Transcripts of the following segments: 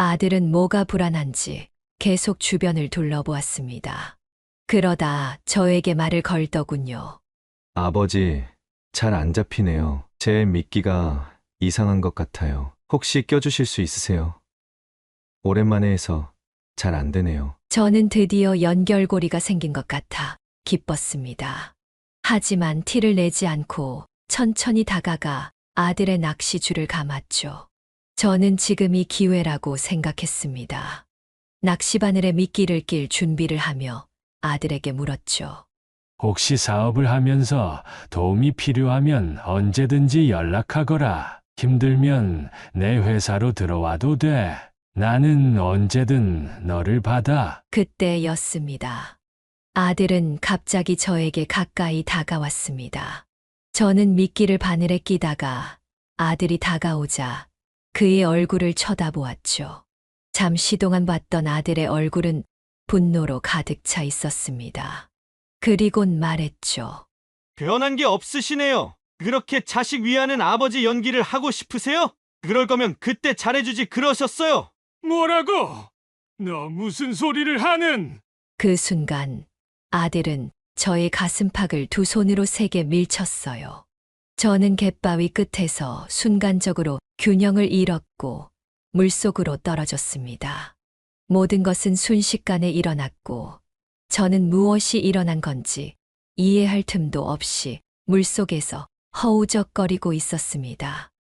아들은 뭐가 불안한지 계속 주변을 둘러보았습니다. 그러다 저에게 말을 걸더군요. 아버지, 잘 안 잡히네요. 제 미끼가 이상한 것 같아요. 혹시 껴주실 수 있으세요? 오랜만에 해서 잘 안 되네요. 저는 드디어 연결고리가 생긴 것 같아 기뻤습니다. 하지만 티를 내지 않고 천천히 다가가 아들의 낚시줄을 감았죠. 저는 지금이 기회라고 생각했습니다. 낚시바늘에 미끼를 낄 준비를 하며 아들에게 물었죠. 혹시 사업을 하면서 도움이 필요하면 언제든지 연락하거라. 힘들면 내 회사로 들어와도 돼. 나는 언제든 너를 받아. 그때였습니다. 아들은 갑자기 저에게 가까이 다가왔습니다. 저는 미끼를 바늘에 끼다가 아들이 다가오자 그의 얼굴을 쳐다보았죠. 잠시 동안 봤던 아들의 얼굴은 분노로 가득 차 있었습니다. 그리곤 말했죠. 변한 게 없으시네요. 그렇게 자식 위하는 아버지 연기를 하고 싶으세요? 그럴 거면 그때 잘해주지 그러셨어요. 뭐라고? 너 무슨 소리를 하는? 그 순간 아들은 저의 가슴팍을 두 손으로 세게 밀쳤어요. 저는 갯바위 끝에서 순간적으로 균형을 잃었고 물속으로 떨어졌습니다. 모든 것은 순식간에 일어났고 저는 무엇이 일어난 건지 이해할 틈도 없이 물속에서 허우적거리고 있었습니다.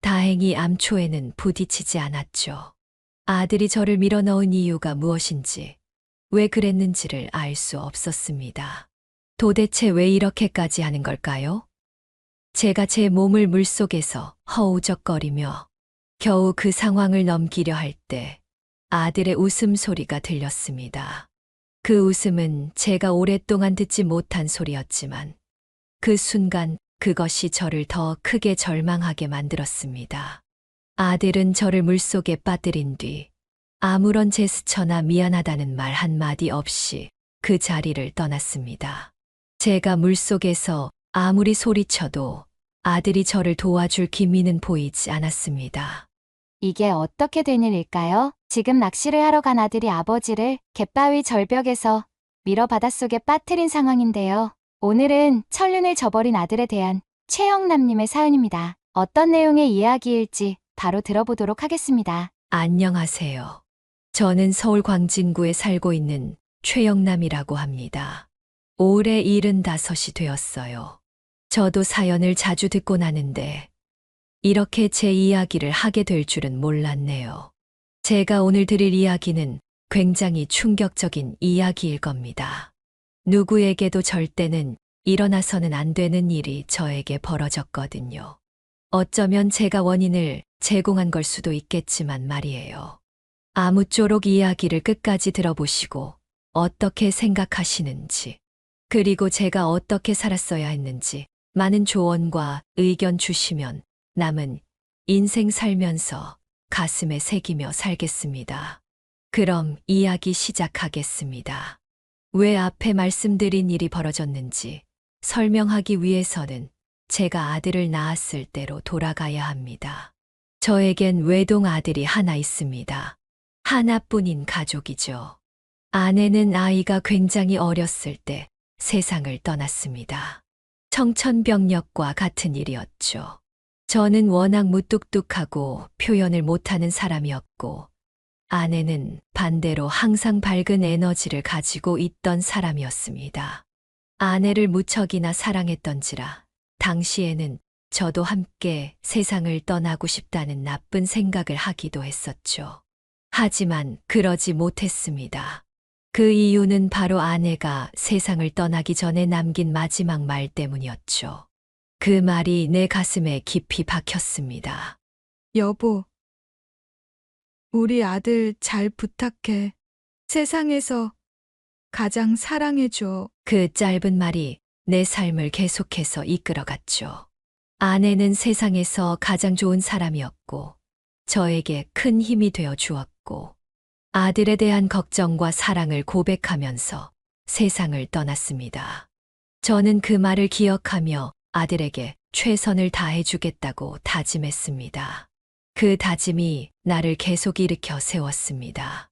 다행히 암초에는 부딪히지 않았죠. 아들이 저를 밀어넣은 이유가 무엇인지, 왜 그랬는지를 알 수 없었습니다. 도대체 왜 이렇게까지 하는 걸까요? 제가 제 몸을 물속에서 허우적거리며 겨우 그 상황을 넘기려 할 때 아들의 웃음소리가 들렸습니다. 그 웃음은 제가 오랫동안 듣지 못한 소리였지만 그 순간 그것이 저를 더 크게 절망하게 만들었습니다. 아들은 저를 물속에 빠뜨린 뒤 아무런 제스처나 미안하다는 말 한마디 없이 그 자리를 떠났습니다. 제가 물속에서 아무리 소리쳐도 아들이 저를 도와줄 기미는 보이지 않았습니다. 이게 어떻게 된 일일까요? 지금 낚시를 하러 간 아들이 아버지를 갯바위 절벽에서 밀어 바닷속에 빠뜨린 상황인데요. 오늘은 천륜을 저버린 아들에 대한 최영남님의 사연입니다. 어떤 내용의 이야기일지 바로 들어보도록 하겠습니다. 안녕하세요. 저는 서울 광진구에 살고 있는 최영남이라고 합니다. 올해 75이 되었어요. 저도 사연을 자주 듣곤 하는데 이렇게 제 이야기를 하게 될 줄은 몰랐네요. 제가 오늘 드릴 이야기는 굉장히 충격적인 이야기일 겁니다. 누구에게도 절대는 일어나서는 안 되는 일이 저에게 벌어졌거든요. 어쩌면 제가 원인을 제공한 걸 수도 있겠지만 말이에요. 아무쪼록 이야기를 끝까지 들어보시고 어떻게 생각하시는지, 그리고 제가 어떻게 살았어야 했는지 많은 조언과 의견 주시면 남은 인생 살면서 가슴에 새기며 살겠습니다. 그럼 이야기 시작하겠습니다. 왜 앞에 말씀드린 일이 벌어졌는지 설명하기 위해서는 제가 아들을 낳았을 때로 돌아가야 합니다. 저에겐 외동 아들이 하나 있습니다. 하나뿐인 가족이죠. 아내는 아이가 굉장히 어렸을 때 세상을 떠났습니다. 청천벽력과 같은 일이었죠. 저는 워낙 무뚝뚝하고 표현을 못하는 사람이었고, 아내는 반대로 항상 밝은 에너지를 가지고 있던 사람이었습니다. 아내를 무척이나 사랑했던지라 당시에는 저도 함께 세상을 떠나고 싶다는 나쁜 생각을 하기도 했었죠. 하지만 그러지 못했습니다. 그 이유는 바로 아내가 세상을 떠나기 전에 남긴 마지막 말 때문이었죠. 그 말이 내 가슴에 깊이 박혔습니다. 여보, 우리 아들 잘 부탁해. 세상에서 가장 사랑해줘. 그 짧은 말이 내 삶을 계속해서 이끌어갔죠. 아내는 세상에서 가장 좋은 사람이었고, 저에게 큰 힘이 되어 주었고, 아들에 대한 걱정과 사랑을 고백하면서 세상을 떠났습니다. 저는 그 말을 기억하며 아들에게 최선을 다해주겠다고 다짐했습니다. 그 다짐이 나를 계속 일으켜 세웠습니다.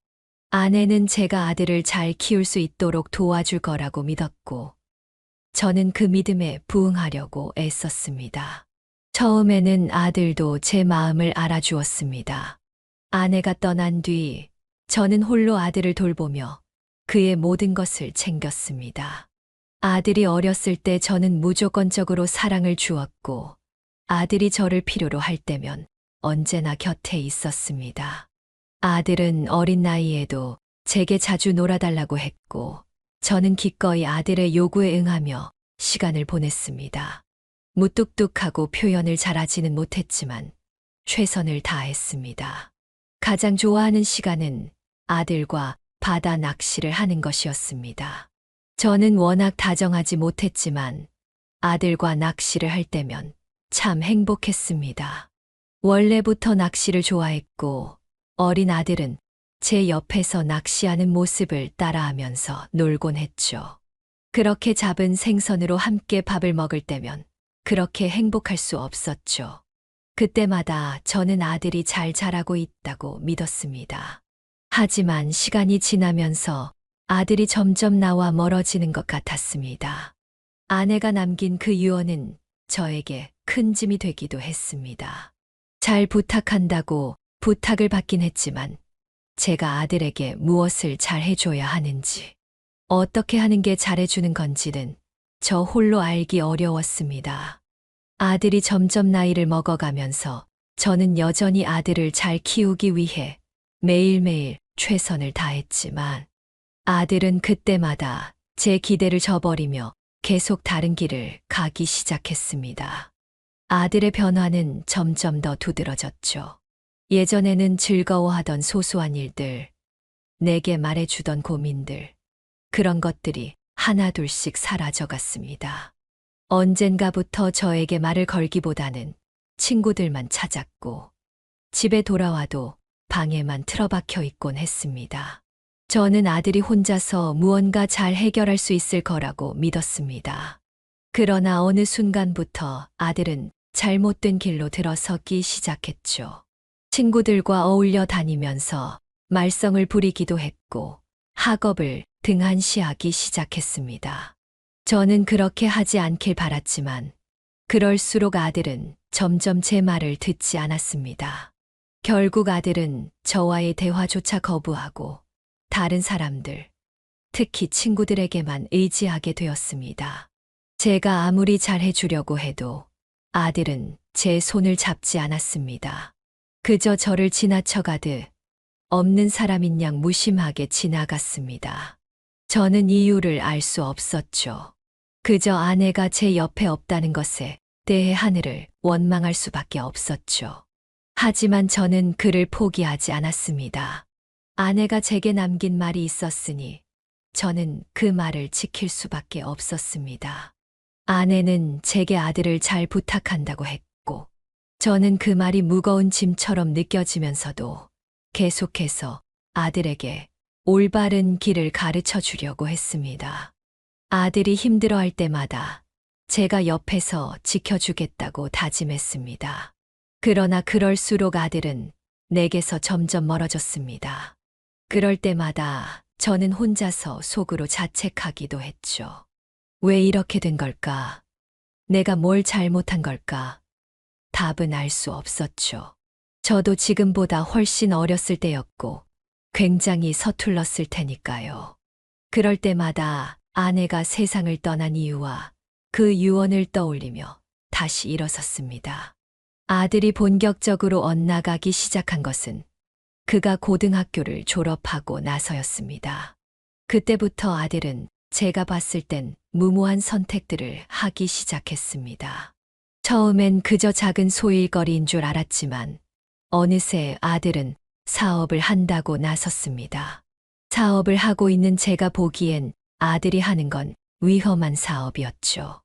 아내는 제가 아들을 잘 키울 수 있도록 도와줄 거라고 믿었고, 저는 그 믿음에 부응하려고 애썼습니다. 처음에는 아들도 제 마음을 알아주었습니다. 아내가 떠난 뒤 저는 홀로 아들을 돌보며 그의 모든 것을 챙겼습니다. 아들이 어렸을 때 저는 무조건적으로 사랑을 주었고, 아들이 저를 필요로 할 때면 언제나 곁에 있었습니다. 아들은 어린 나이에도 제게 자주 놀아달라고 했고, 저는 기꺼이 아들의 요구에 응하며 시간을 보냈습니다. 무뚝뚝하고 표현을 잘하지는 못했지만 최선을 다했습니다. 가장 좋아하는 시간은 아들과 바다 낚시를 하는 것이었습니다. 저는 워낙 다정하지 못했지만 아들과 낚시를 할 때면 참 행복했습니다. 원래부터 낚시를 좋아했고, 어린 아들은 제 옆에서 낚시하는 모습을 따라하면서 놀곤 했죠. 그렇게 잡은 생선으로 함께 밥을 먹을 때면 그렇게 행복할 수 없었죠. 그때마다 저는 아들이 잘 자라고 있다고 믿었습니다. 하지만 시간이 지나면서 아들이 점점 나와 멀어지는 것 같았습니다. 아내가 남긴 그 유언은 저에게 큰 짐이 되기도 했습니다. 잘 부탁한다고 부탁을 받긴 했지만 제가 아들에게 무엇을 잘 해줘야 하는지, 어떻게 하는 게 잘해주는 건지는 저 홀로 알기 어려웠습니다. 아들이 점점 나이를 먹어가면서 저는 여전히 아들을 잘 키우기 위해 매일매일 최선을 다했지만, 아들은 그때마다 제 기대를 저버리며 계속 다른 길을 가기 시작했습니다. 아들의 변화는 점점 더 두드러졌죠. 예전에는 즐거워하던 소소한 일들, 내게 말해주던 고민들, 그런 것들이 하나둘씩 사라져갔습니다. 언젠가부터 저에게 말을 걸기보다는 친구들만 찾았고, 집에 돌아와도 방에만 틀어박혀 있곤 했습니다. 저는 아들이 혼자서 무언가 잘 해결할 수 있을 거라고 믿었습니다. 그러나 어느 순간부터 아들은 잘못된 길로 들어서기 시작했죠. 친구들과 어울려 다니면서 말썽을 부리기도 했고, 학업을 등한시하기 시작했습니다. 저는 그렇게 하지 않길 바랐지만, 그럴수록 아들은 점점 제 말을 듣지 않았습니다. 결국 아들은 저와의 대화조차 거부하고 다른 사람들, 특히 친구들에게만 의지하게 되었습니다. 제가 아무리 잘해주려고 해도 아들은 제 손을 잡지 않았습니다. 그저 저를 지나쳐가듯 없는 사람인 양 무심하게 지나갔습니다. 저는 이유를 알 수 없었죠. 그저 아내가 제 옆에 없다는 것에 대해 하늘을 원망할 수밖에 없었죠. 하지만 저는 그를 포기하지 않았습니다. 아내가 제게 남긴 말이 있었으니 저는 그 말을 지킬 수밖에 없었습니다. 아내는 제게 아들을 잘 부탁한다고 했고, 저는 그 말이 무거운 짐처럼 느껴지면서도 계속해서 아들에게 올바른 길을 가르쳐 주려고 했습니다. 아들이 힘들어할 때마다 제가 옆에서 지켜주겠다고 다짐했습니다. 그러나 그럴수록 아들은 내게서 점점 멀어졌습니다. 그럴 때마다 저는 혼자서 속으로 자책하기도 했죠. 왜 이렇게 된 걸까? 내가 뭘 잘못한 걸까? 답은 알 수 없었죠. 저도 지금보다 훨씬 어렸을 때였고 굉장히 서툴렀을 테니까요. 그럴 때마다 아내가 세상을 떠난 이유와 그 유언을 떠올리며 다시 일어섰습니다. 아들이 본격적으로 엇나가기 시작한 것은 그가 고등학교를 졸업하고 나서였습니다. 그때부터 아들은 제가 봤을 땐 무모한 선택들을 하기 시작했습니다. 처음엔 그저 작은 소일거리인 줄 알았지만 어느새 아들은 사업을 한다고 나섰습니다. 사업을 하고 있는 제가 보기엔 아들이 하는 건 위험한 사업이었죠.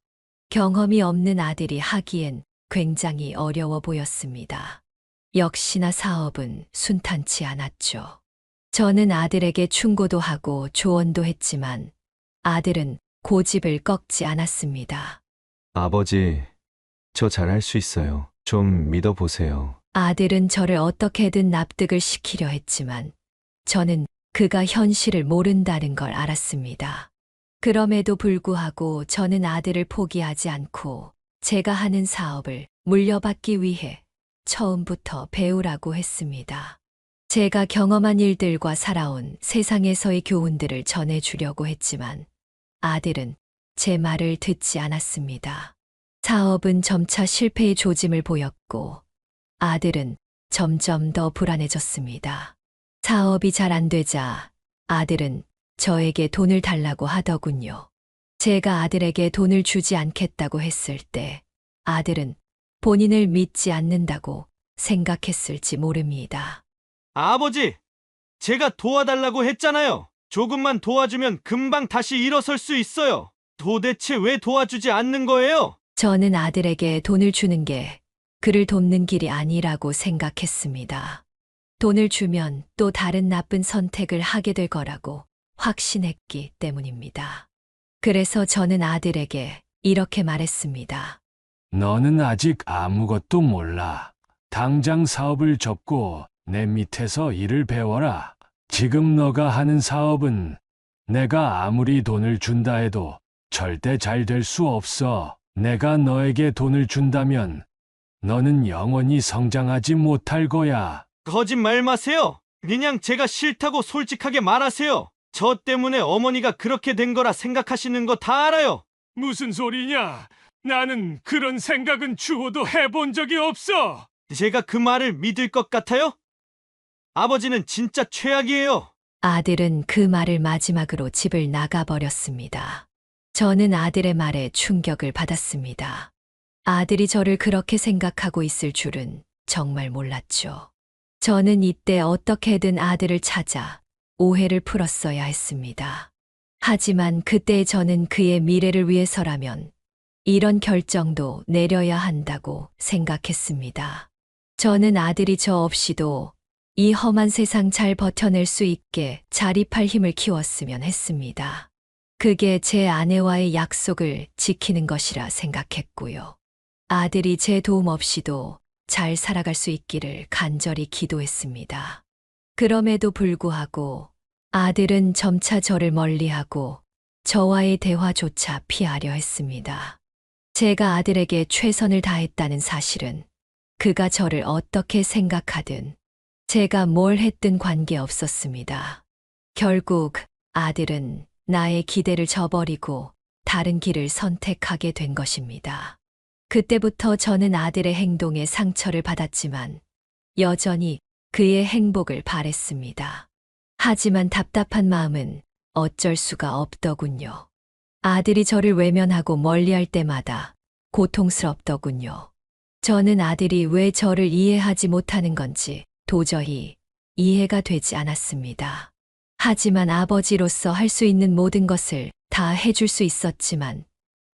경험이 없는 아들이 하기엔 굉장히 어려워 보였습니다. 역시나 사업은 순탄치 않았죠. 저는 아들에게 충고도 하고 조언도 했지만 아들은 고집을 꺾지 않았습니다. 아버지, 저 잘할 수 있어요. 좀 믿어보세요. 아들은 저를 어떻게든 납득을 시키려 했지만 저는 그가 현실을 모른다는 걸 알았습니다. 그럼에도 불구하고 저는 아들을 포기하지 않고 제가 하는 사업을 물려받기 위해 처음부터 배우라고 했습니다. 제가 경험한 일들과 살아온 세상에서의 교훈들을 전해주려고 했지만 아들은 제 말을 듣지 않았습니다. 사업은 점차 실패의 조짐을 보였고 아들은 점점 더 불안해졌습니다. 사업이 잘 안 되자 아들은 저에게 돈을 달라고 하더군요. 제가 아들에게 돈을 주지 않겠다고 했을 때 아들은 본인을 믿지 않는다고 생각했을지 모릅니다. 아버지, 제가 도와달라고 했잖아요. 조금만 도와주면 금방 다시 일어설 수 있어요. 도대체 왜 도와주지 않는 거예요? 저는 아들에게 돈을 주는 게 그를 돕는 길이 아니라고 생각했습니다. 돈을 주면 또 다른 나쁜 선택을 하게 될 거라고 확신했기 때문입니다. 그래서 저는 아들에게 이렇게 말했습니다. 너는 아직 아무것도 몰라. 당장 사업을 접고 내 밑에서 일을 배워라. 지금 너가 하는 사업은 내가 아무리 돈을 준다 해도 절대 잘 될 수 없어. 내가 너에게 돈을 준다면 너는 영원히 성장하지 못할 거야. 거짓말 마세요. 그냥 제가 싫다고 솔직하게 말하세요. 저 때문에 어머니가 그렇게 된 거라 생각하시는 거 다 알아요. 무슨 소리냐? 나는 그런 생각은 추호도 해본 적이 없어. 제가 그 말을 믿을 것 같아요? 아버지는 진짜 최악이에요. 아들은 그 말을 마지막으로 집을 나가버렸습니다. 저는 아들의 말에 충격을 받았습니다. 아들이 저를 그렇게 생각하고 있을 줄은 정말 몰랐죠. 저는 이때 어떻게든 아들을 찾아 오해를 풀었어야 했습니다. 하지만 그때 저는 그의 미래를 위해서라면 이런 결정도 내려야 한다고 생각했습니다. 저는 아들이 저 없이도 이 험한 세상 잘 버텨낼 수 있게 자립할 힘을 키웠으면 했습니다. 그게 제 아내와의 약속을 지키는 것이라 생각했고요. 아들이 제 도움 없이도 잘 살아갈 수 있기를 간절히 기도했습니다. 그럼에도 불구하고 아들은 점차 저를 멀리하고 저와의 대화조차 피하려 했습니다. 제가 아들에게 최선을 다했다는 사실은 그가 저를 어떻게 생각하든 제가 뭘 했든 관계없었습니다. 결국 아들은 나의 기대를 저버리고 다른 길을 선택하게 된 것입니다. 그때부터 저는 아들의 행동에 상처를 받았지만 여전히 그의 행복을 바랬습니다. 하지만 답답한 마음은 어쩔 수가 없더군요. 아들이 저를 외면하고 멀리할 때마다 고통스럽더군요. 저는 아들이 왜 저를 이해하지 못하는 건지 도저히 이해가 되지 않았습니다. 하지만 아버지로서 할 수 있는 모든 것을 다 해줄 수 있었지만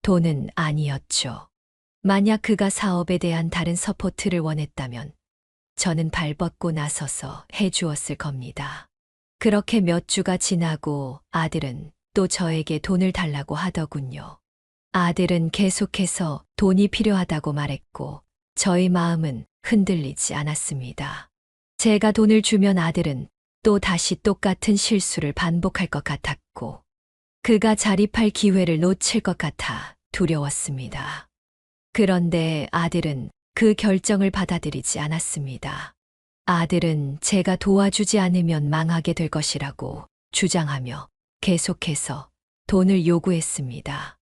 돈은 아니었죠. 만약 그가 사업에 대한 다른 서포트를 원했다면 저는 발벗고 나서서 해주었을 겁니다. 그렇게 몇 주가 지나고 아들은 또 저에게 돈을 달라고 하더군요. 아들은 계속해서 돈이 필요하다고 말했고 저의 마음은 흔들리지 않았습니다. 제가 돈을 주면 아들은 또 다시 똑같은 실수를 반복할 것 같았고 그가 자립할 기회를 놓칠 것 같아 두려웠습니다. 그런데 아들은 그 결정을 받아들이지 않았습니다. 아들은 제가 도와주지 않으면 망하게 될 것이라고 주장하며 계속해서 돈을 요구했습니다.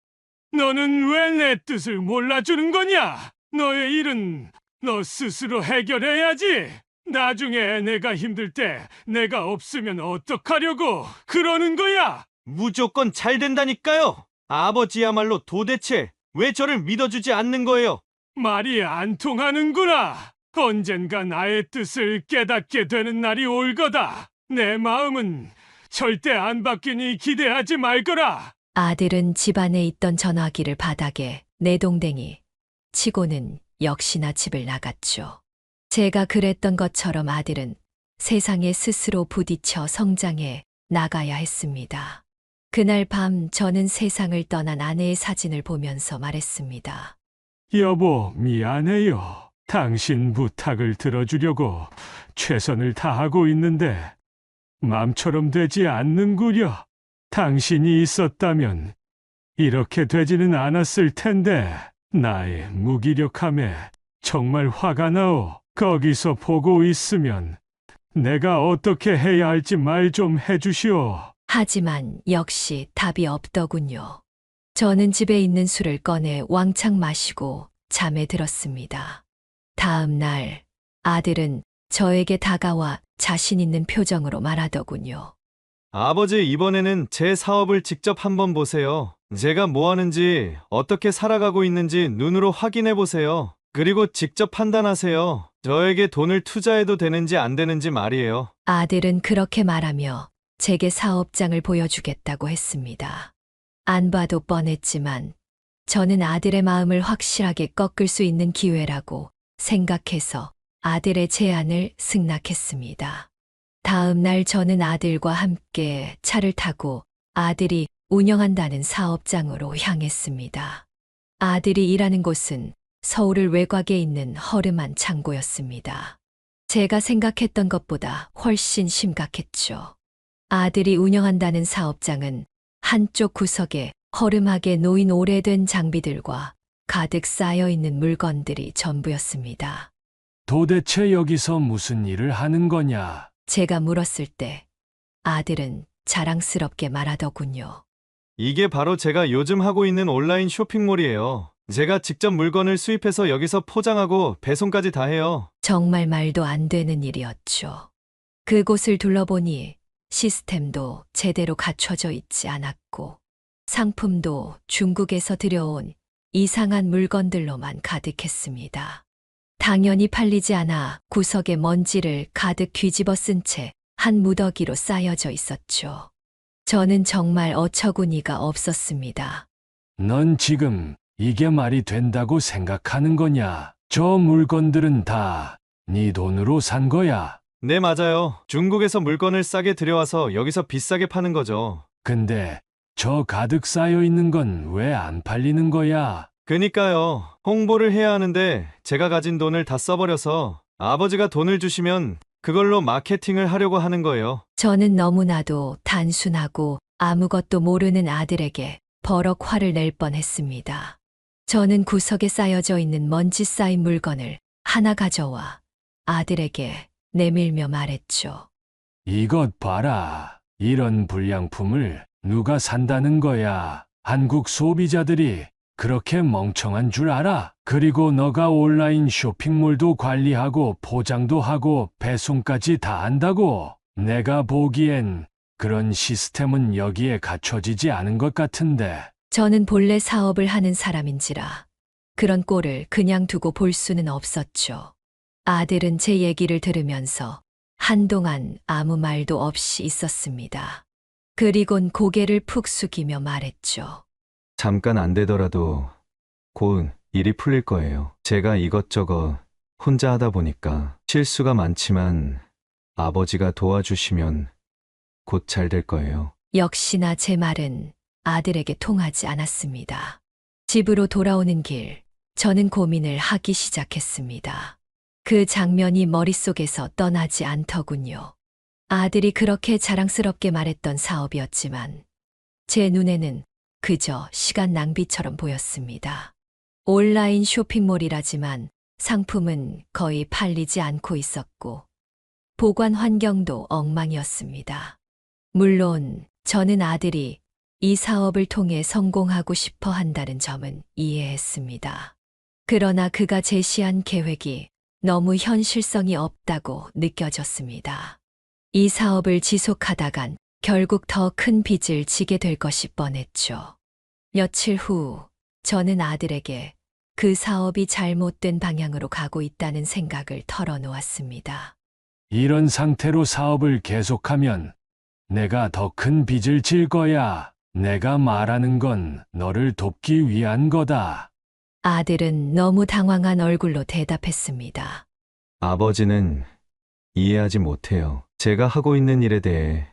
너는 왜 내 뜻을 몰라주는 거냐? 너의 일은 너 스스로 해결해야지. 나중에 내가 힘들 때 내가 없으면 어떡하려고 그러는 거야? 무조건 잘 된다니까요. 아버지야말로 도대체 왜 저를 믿어주지 않는 거예요? 말이 안 통하는구나. 언젠가 나의 뜻을 깨닫게 되는 날이 올 거다. 내 마음은 절대 안 바뀌니 기대하지 말거라. 아들은 집안에 있던 전화기를 바닥에 내동댕이 치고는 역시나 집을 나갔죠. 제가 그랬던 것처럼 아들은 세상에 스스로 부딪혀 성장해 나가야 했습니다. 그날 밤 저는 세상을 떠난 아내의 사진을 보면서 말했습니다. 여보, 미안해요. 당신 부탁을 들어주려고 최선을 다하고 있는데 맘처럼 되지 않는구려. 당신이 있었다면 이렇게 되지는 않았을 텐데 나의 무기력함에 정말 화가 나오. 거기서 보고 있으면 내가 어떻게 해야 할지 말 좀 해주시오. 하지만 역시 답이 없더군요. 저는 집에 있는 술을 꺼내 왕창 마시고 잠에 들었습니다. 다음 날 아들은 저에게 다가와 자신 있는 표정으로 말하더군요. 아버지, 이번에는 제 사업을 직접 한번 보세요. 제가 뭐 하는지, 어떻게 살아가고 있는지 눈으로 확인해 보세요. 그리고 직접 판단하세요. 저에게 돈을 투자해도 되는지 안 되는지 말이에요. 아들은 그렇게 말하며 제게 사업장을 보여주겠다고 했습니다. 안 봐도 뻔했지만 저는 아들의 마음을 확실하게 꺾을 수 있는 기회라고 생각해서 아들의 제안을 승낙했습니다. 다음 날 저는 아들과 함께 차를 타고 아들이 운영한다는 사업장으로 향했습니다. 아들이 일하는 곳은 서울을 외곽에 있는 허름한 창고였습니다. 제가 생각했던 것보다 훨씬 심각했죠. 아들이 운영한다는 사업장은 한쪽 구석에 허름하게 놓인 오래된 장비들과 가득 쌓여 있는 물건들이 전부였습니다. 도대체 여기서 무슨 일을 하는 거냐? 제가 물었을 때 아들은 자랑스럽게 말하더군요. 이게 바로 제가 요즘 하고 있는 온라인 쇼핑몰이에요. 제가 직접 물건을 수입해서 여기서 포장하고 배송까지 다 해요. 정말 말도 안 되는 일이었죠. 그곳을 둘러보니 시스템도 제대로 갖춰져 있지 않았고 상품도 중국에서 들여온 이상한 물건들로만 가득했습니다. 당연히 팔리지 않아 구석에 먼지를 가득 뒤집어 쓴 채 한 무더기로 쌓여져 있었죠. 저는 정말 어처구니가 없었습니다. 넌 지금 이게 말이 된다고 생각하는 거냐? 저 물건들은 다 네 돈으로 산 거야. 네, 맞아요. 중국에서 물건을 싸게 들여와서 여기서 비싸게 파는 거죠. 근데 저 가득 쌓여 있는 건 왜 안 팔리는 거야? 그니까요. 홍보를 해야 하는데 제가 가진 돈을 다 써버려서 아버지가 돈을 주시면 그걸로 마케팅을 하려고 하는 거예요. 저는 너무나도 단순하고 아무것도 모르는 아들에게 버럭 화를 낼 뻔했습니다. 저는 구석에 쌓여져 있는 먼지 쌓인 물건을 하나 가져와 아들에게 내밀며 말했죠. 이것 봐라. 이런 불량품을 누가 산다는 거야? 한국 소비자들이 그렇게 멍청한 줄 알아? 그리고 너가 온라인 쇼핑몰도 관리하고 포장도 하고 배송까지 다 한다고? 내가 보기엔 그런 시스템은 여기에 갖춰지지 않은 것 같은데. 저는 본래 사업을 하는 사람인지라 그런 꼴을 그냥 두고 볼 수는 없었죠. 아들은 제 얘기를 들으면서 한동안 아무 말도 없이 있었습니다. 그리곤 고개를 푹 숙이며 말했죠. 잠깐 안 되더라도 곧 일이 풀릴 거예요. 제가 이것저것 혼자 하다 보니까 실수가 많지만 아버지가 도와주시면 곧 잘 될 거예요. 역시나 제 말은 아들에게 통하지 않았습니다. 집으로 돌아오는 길, 저는 고민을 하기 시작했습니다. 그 장면이 머릿속에서 떠나지 않더군요. 아들이 그렇게 자랑스럽게 말했던 사업이었지만 제 눈에는 그저 시간 낭비처럼 보였습니다. 온라인 쇼핑몰이라지만 상품은 거의 팔리지 않고 있었고 보관 환경도 엉망이었습니다. 물론 저는 아들이 이 사업을 통해 성공하고 싶어 한다는 점은 이해했습니다. 그러나 그가 제시한 계획이 너무 현실성이 없다고 느껴졌습니다. 이 사업을 지속하다간 결국 더 큰 빚을 지게 될 것이 뻔했죠. 며칠 후 저는 아들에게 그 사업이 잘못된 방향으로 가고 있다는 생각을 털어놓았습니다. 이런 상태로 사업을 계속하면 내가 더 큰 빚을 질 거야. 내가 말하는 건 너를 돕기 위한 거다. 아들은 너무 당황한 얼굴로 대답했습니다. 아버지는 이해하지 못해요. 제가 하고 있는 일에 대해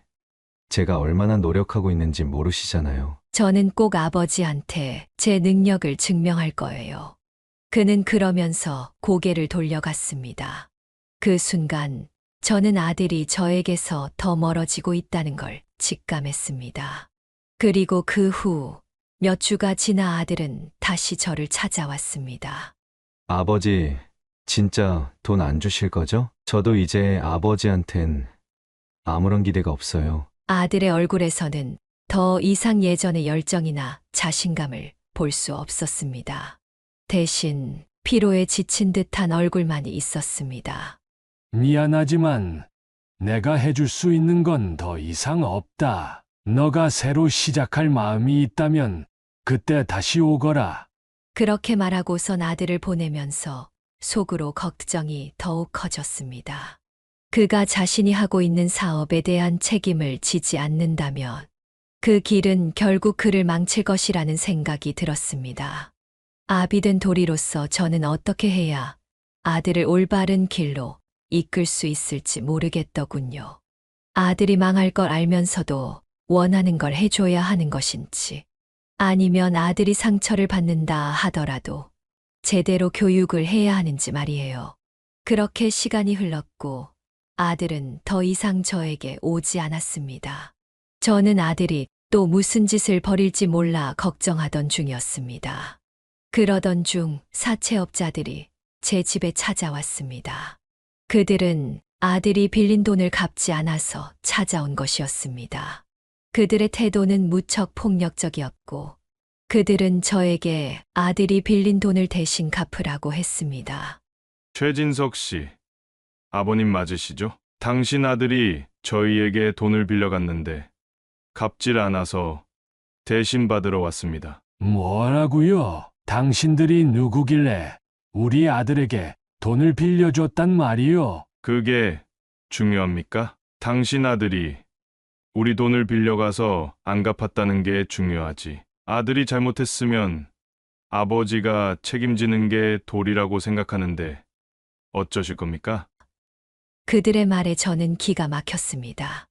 제가 얼마나 노력하고 있는지 모르시잖아요. 저는 꼭 아버지한테 제 능력을 증명할 거예요. 그는 그러면서 고개를 돌려갔습니다. 그 순간 저는 아들이 저에게서 더 멀어지고 있다는 걸 직감했습니다. 그리고 그 후 몇 주가 지나 아들은 다시 저를 찾아왔습니다. 아버지, 진짜 돈 안 주실 거죠? 저도 이제 아버지한텐 아무런 기대가 없어요. 아들의 얼굴에서는 더 이상 예전의 열정이나 자신감을 볼 수 없었습니다. 대신 피로에 지친 듯한 얼굴만이 있었습니다. 미안하지만 내가 해줄 수 있는 건 더 이상 없다. 너가 새로 시작할 마음이 있다면 그때 다시 오거라. 그렇게 말하고선 아들을 보내면서 속으로 걱정이 더욱 커졌습니다. 그가 자신이 하고 있는 사업에 대한 책임을 지지 않는다면 그 길은 결국 그를 망칠 것이라는 생각이 들었습니다. 아비된 도리로서 저는 어떻게 해야 아들을 올바른 길로 이끌 수 있을지 모르겠더군요. 아들이 망할 걸 알면서도 원하는 걸 해줘야 하는 것인지, 아니면 아들이 상처를 받는다 하더라도 제대로 교육을 해야 하는지 말이에요. 그렇게 시간이 흘렀고 아들은 더 이상 저에게 오지 않았습니다. 저는 아들이 또 무슨 짓을 벌일지 몰라 걱정하던 중이었습니다. 그러던 중 사채업자들이 제 집에 찾아왔습니다. 그들은 아들이 빌린 돈을 갚지 않아서 찾아온 것이었습니다. 그들의 태도는 무척 폭력적이었고 그들은 저에게 아들이 빌린 돈을 대신 갚으라고 했습니다. 최진석 씨, 아버님 맞으시죠? 당신 아들이 저희에게 돈을 빌려갔는데 갚질 않아서 대신 받으러 왔습니다. 뭐라고요? 당신들이 누구길래 우리 아들에게 돈을 빌려줬단 말이요? 그게 중요합니까? 당신 아들이 우리 돈을 빌려가서 안 갚았다는 게 중요하지. 아들이 잘못했으면 아버지가 책임지는 게 도리라고 생각하는데 어쩌실 겁니까? 그들의 말에 저는 기가 막혔습니다.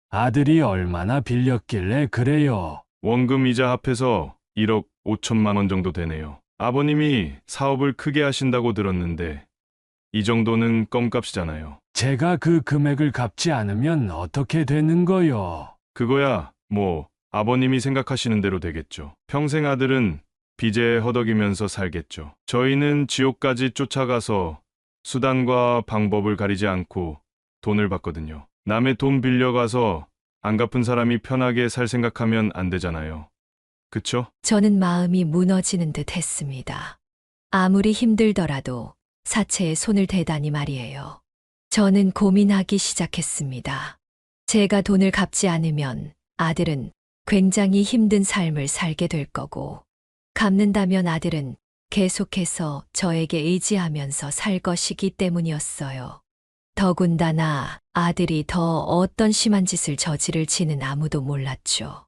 아들이 얼마나 빌렸길래 그래요? 원금 이자 합해서 1억 5천만 원 정도 되네요. 아버님이 사업을 크게 하신다고 들었는데 이 정도는 껌값이잖아요. 제가 그 금액을 갚지 않으면 어떻게 되는 거요? 그거야 뭐 아버님이 생각하시는 대로 되겠죠. 평생 아들은 빚에 허덕이면서 살겠죠. 저희는 지옥까지 쫓아가서 수단과 방법을 가리지 않고 돈을 받거든요. 남의 돈 빌려가서 안 갚은 사람이 편하게 살 생각하면 안 되잖아요. 그쵸? 저는 마음이 무너지는 듯 했습니다. 아무리 힘들더라도 사채에 손을 대다니 말이에요. 저는 고민하기 시작했습니다. 제가 돈을 갚지 않으면 아들은 굉장히 힘든 삶을 살게 될 거고, 갚는다면 아들은 계속해서 저에게 의지하면서 살 것이기 때문이었어요. 더군다나 아들이 더 어떤 심한 짓을 저지를지는 아무도 몰랐죠.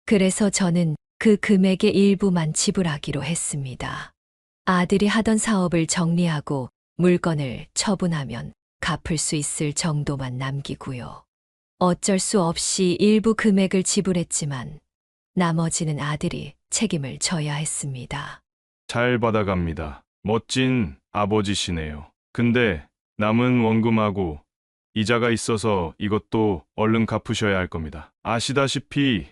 그래서 저는 그 금액의 일부만 지불하기로 했습니다. 아들이 하던 사업을 정리하고 물건을 처분하면 갚을 수 있을 정도만 남기고요. 어쩔 수 없이 일부 금액을 지불했지만 나머지는 아들이 책임을 져야 했습니다. 잘 받아갑니다. 멋진 아버지시네요. 근데 남은 원금하고 이자가 있어서 이것도 얼른 갚으셔야 할 겁니다. 아시다시피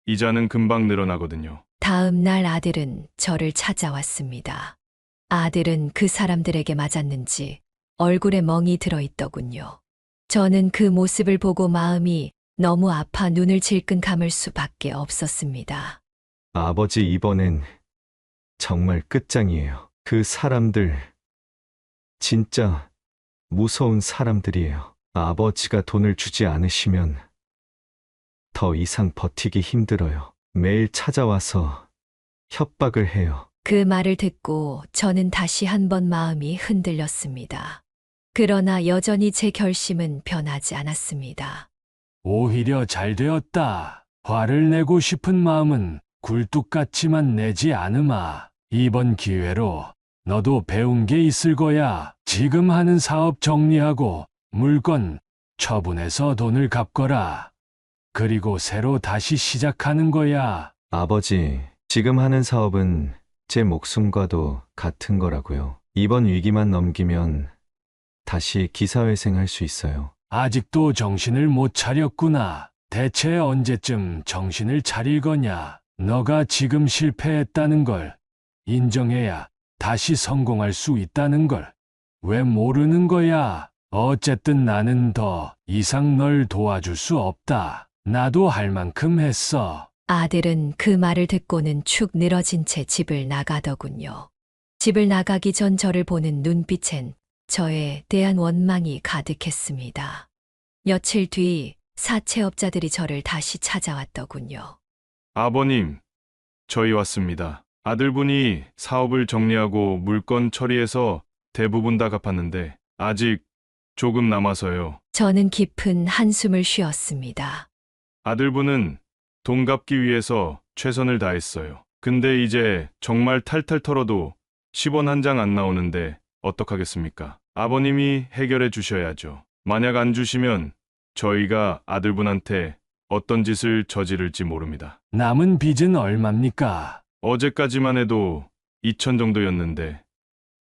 이자는 금방 늘어나거든요. 다음 날 아들은 저를 찾아왔습니다. 아들은 그 사람들에게 맞았는지 얼굴에 멍이 들어있더군요. 저는 그 모습을 보고 마음이 너무 아파 눈을 질끈 감을 수밖에 없었습니다. 아버지, 이번엔 정말 끝장이에요. 그 사람들 진짜 무서운 사람들이에요. 아버지가 돈을 주지 않으시면 더 이상 버티기 힘들어요. 매일 찾아와서 협박을 해요. 그 말을 듣고 저는 다시 한번 마음이 흔들렸습니다. 그러나 여전히 제 결심은 변하지 않았습니다. 오히려 잘 되었다. 화를 내고 싶은 마음은 굴뚝 같지만 내지 않으마. 이번 기회로 너도 배운 게 있을 거야. 지금 하는 사업 정리하고 물건 처분해서 돈을 갚거라. 그리고 새로 다시 시작하는 거야. 아버지, 지금 하는 사업은 제 목숨과도 같은 거라고요. 이번 위기만 넘기면 다시 기사회생 할 수 있어요. 아직도 정신을 못 차렸구나. 대체 언제쯤 정신을 차릴 거냐? 너가 지금 실패했다는 걸 인정해야 다시 성공할 수 있다는 걸 왜 모르는 거야? 어쨌든 나는 더 이상 널 도와줄 수 없다. 나도 할 만큼 했어. 아들은 그 말을 듣고는 축 늘어진 채 집을 나가더군요. 집을 나가기 전 저를 보는 눈빛엔 저에 대한 원망이 가득했습니다. 며칠 뒤 사채업자들이 저를 다시 찾아왔더군요. 아버님, 저희 왔습니다. 아들분이 사업을 정리하고 물건 처리해서 대부분 다 갚았는데 아직 조금 남아서요. 저는 깊은 한숨을 쉬었습니다. 아들분은 돈 갚기 위해서 최선을 다했어요. 근데 이제 정말 탈탈 털어도 10원 한 장 안 나오는데 어떡하겠습니까? 아버님이 해결해 주셔야죠. 만약 안 주시면 저희가 아들분한테 어떤 짓을 저지를지 모릅니다. 남은 빚은 얼마입니까? 어제까지만 해도 2천 정도였는데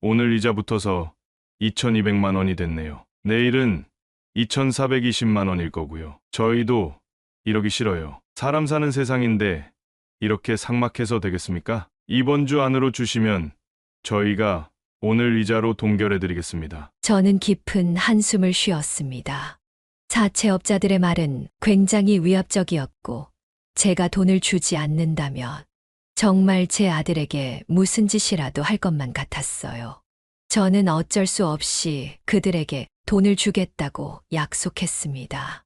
오늘 이자 붙어서 2,200만 원이 됐네요. 내일은 2,420만 원일 거고요. 저희도 이러기 싫어요. 사람 사는 세상인데 이렇게 삭막해서 되겠습니까? 이번 주 안으로 주시면 저희가 오늘 이자로 동결해 드리겠습니다. 저는 깊은 한숨을 쉬었습니다. 사채업자들의 말은 굉장히 위압적이었고 제가 돈을 주지 않는다면 정말 제 아들에게 무슨 짓이라도 할 것만 같았어요. 저는 어쩔 수 없이 그들에게 돈을 주겠다고 약속했습니다.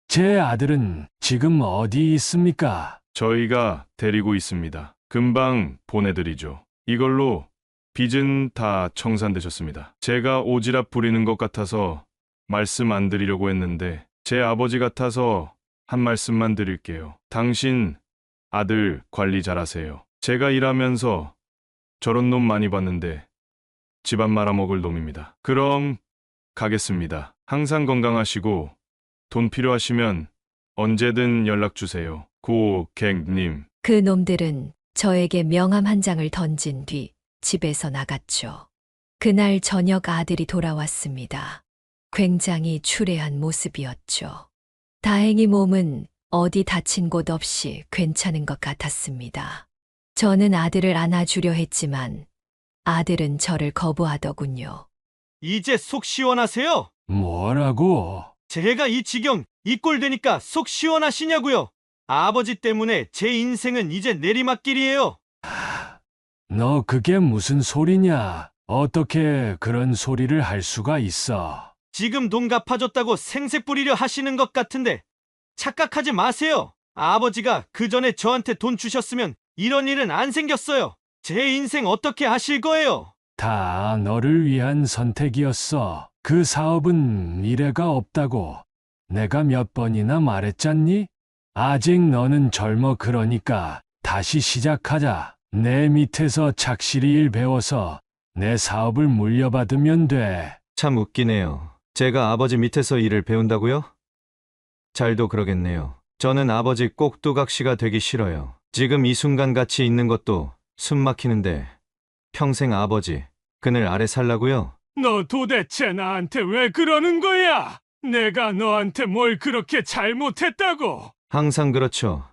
제 아들은 지금 어디 있습니까? 저희가 데리고 있습니다. 금방 보내드리죠. 이걸로 빚은 다 청산되셨습니다. 제가 오지랖 부리는 것 같아서 말씀 안 드리려고 했는데 제 아버지 같아서 한 말씀만 드릴게요. 당신 아들 관리 잘하세요. 제가 일하면서 저런 놈 많이 봤는데 집안 말아먹을 놈입니다. 그럼 가겠습니다. 항상 건강하시고 돈 필요하시면 언제든 연락 주세요. 고객님. 그 놈들은 저에게 명함 한 장을 던진 뒤 집에서 나갔죠. 그날 저녁 아들이 돌아왔습니다. 굉장히 추레한 모습이었죠. 다행히 몸은 어디 다친 곳 없이 괜찮은 것 같았습니다. 저는 아들을 안아주려 했지만 아들은 저를 거부하더군요. 이제 속 시원하세요? 뭐라고? 제가 이 지경, 이 꼴 되니까 속 시원하시냐고요? 아버지 때문에 제 인생은 이제 내리막길이에요. 너 그게 무슨 소리냐? 어떻게 그런 소리를 할 수가 있어? 지금 돈 갚아줬다고 생색 부리려 하시는 것 같은데 착각하지 마세요. 아버지가 그 전에 저한테 돈 주셨으면 이런 일은 안 생겼어요. 제 인생 어떻게 하실 거예요? 다 너를 위한 선택이었어. 그 사업은 미래가 없다고 내가 몇 번이나 말했잖니? 아직 너는 젊어 그러니까 다시 시작하자. 내 밑에서 착실히 일 배워서 내 사업을 물려받으면 돼. 참 웃기네요. 제가 아버지 밑에서 일을 배운다고요? 잘도 그러겠네요. 저는 아버지 꼭두각시가 되기 싫어요. 지금 이 순간 같이 있는 것도 숨 막히는데 평생 아버지 그늘 아래 살라고요? 너 도대체 나한테 왜 그러는 거야? 내가 너한테 뭘 그렇게 잘못했다고? 항상 그렇죠.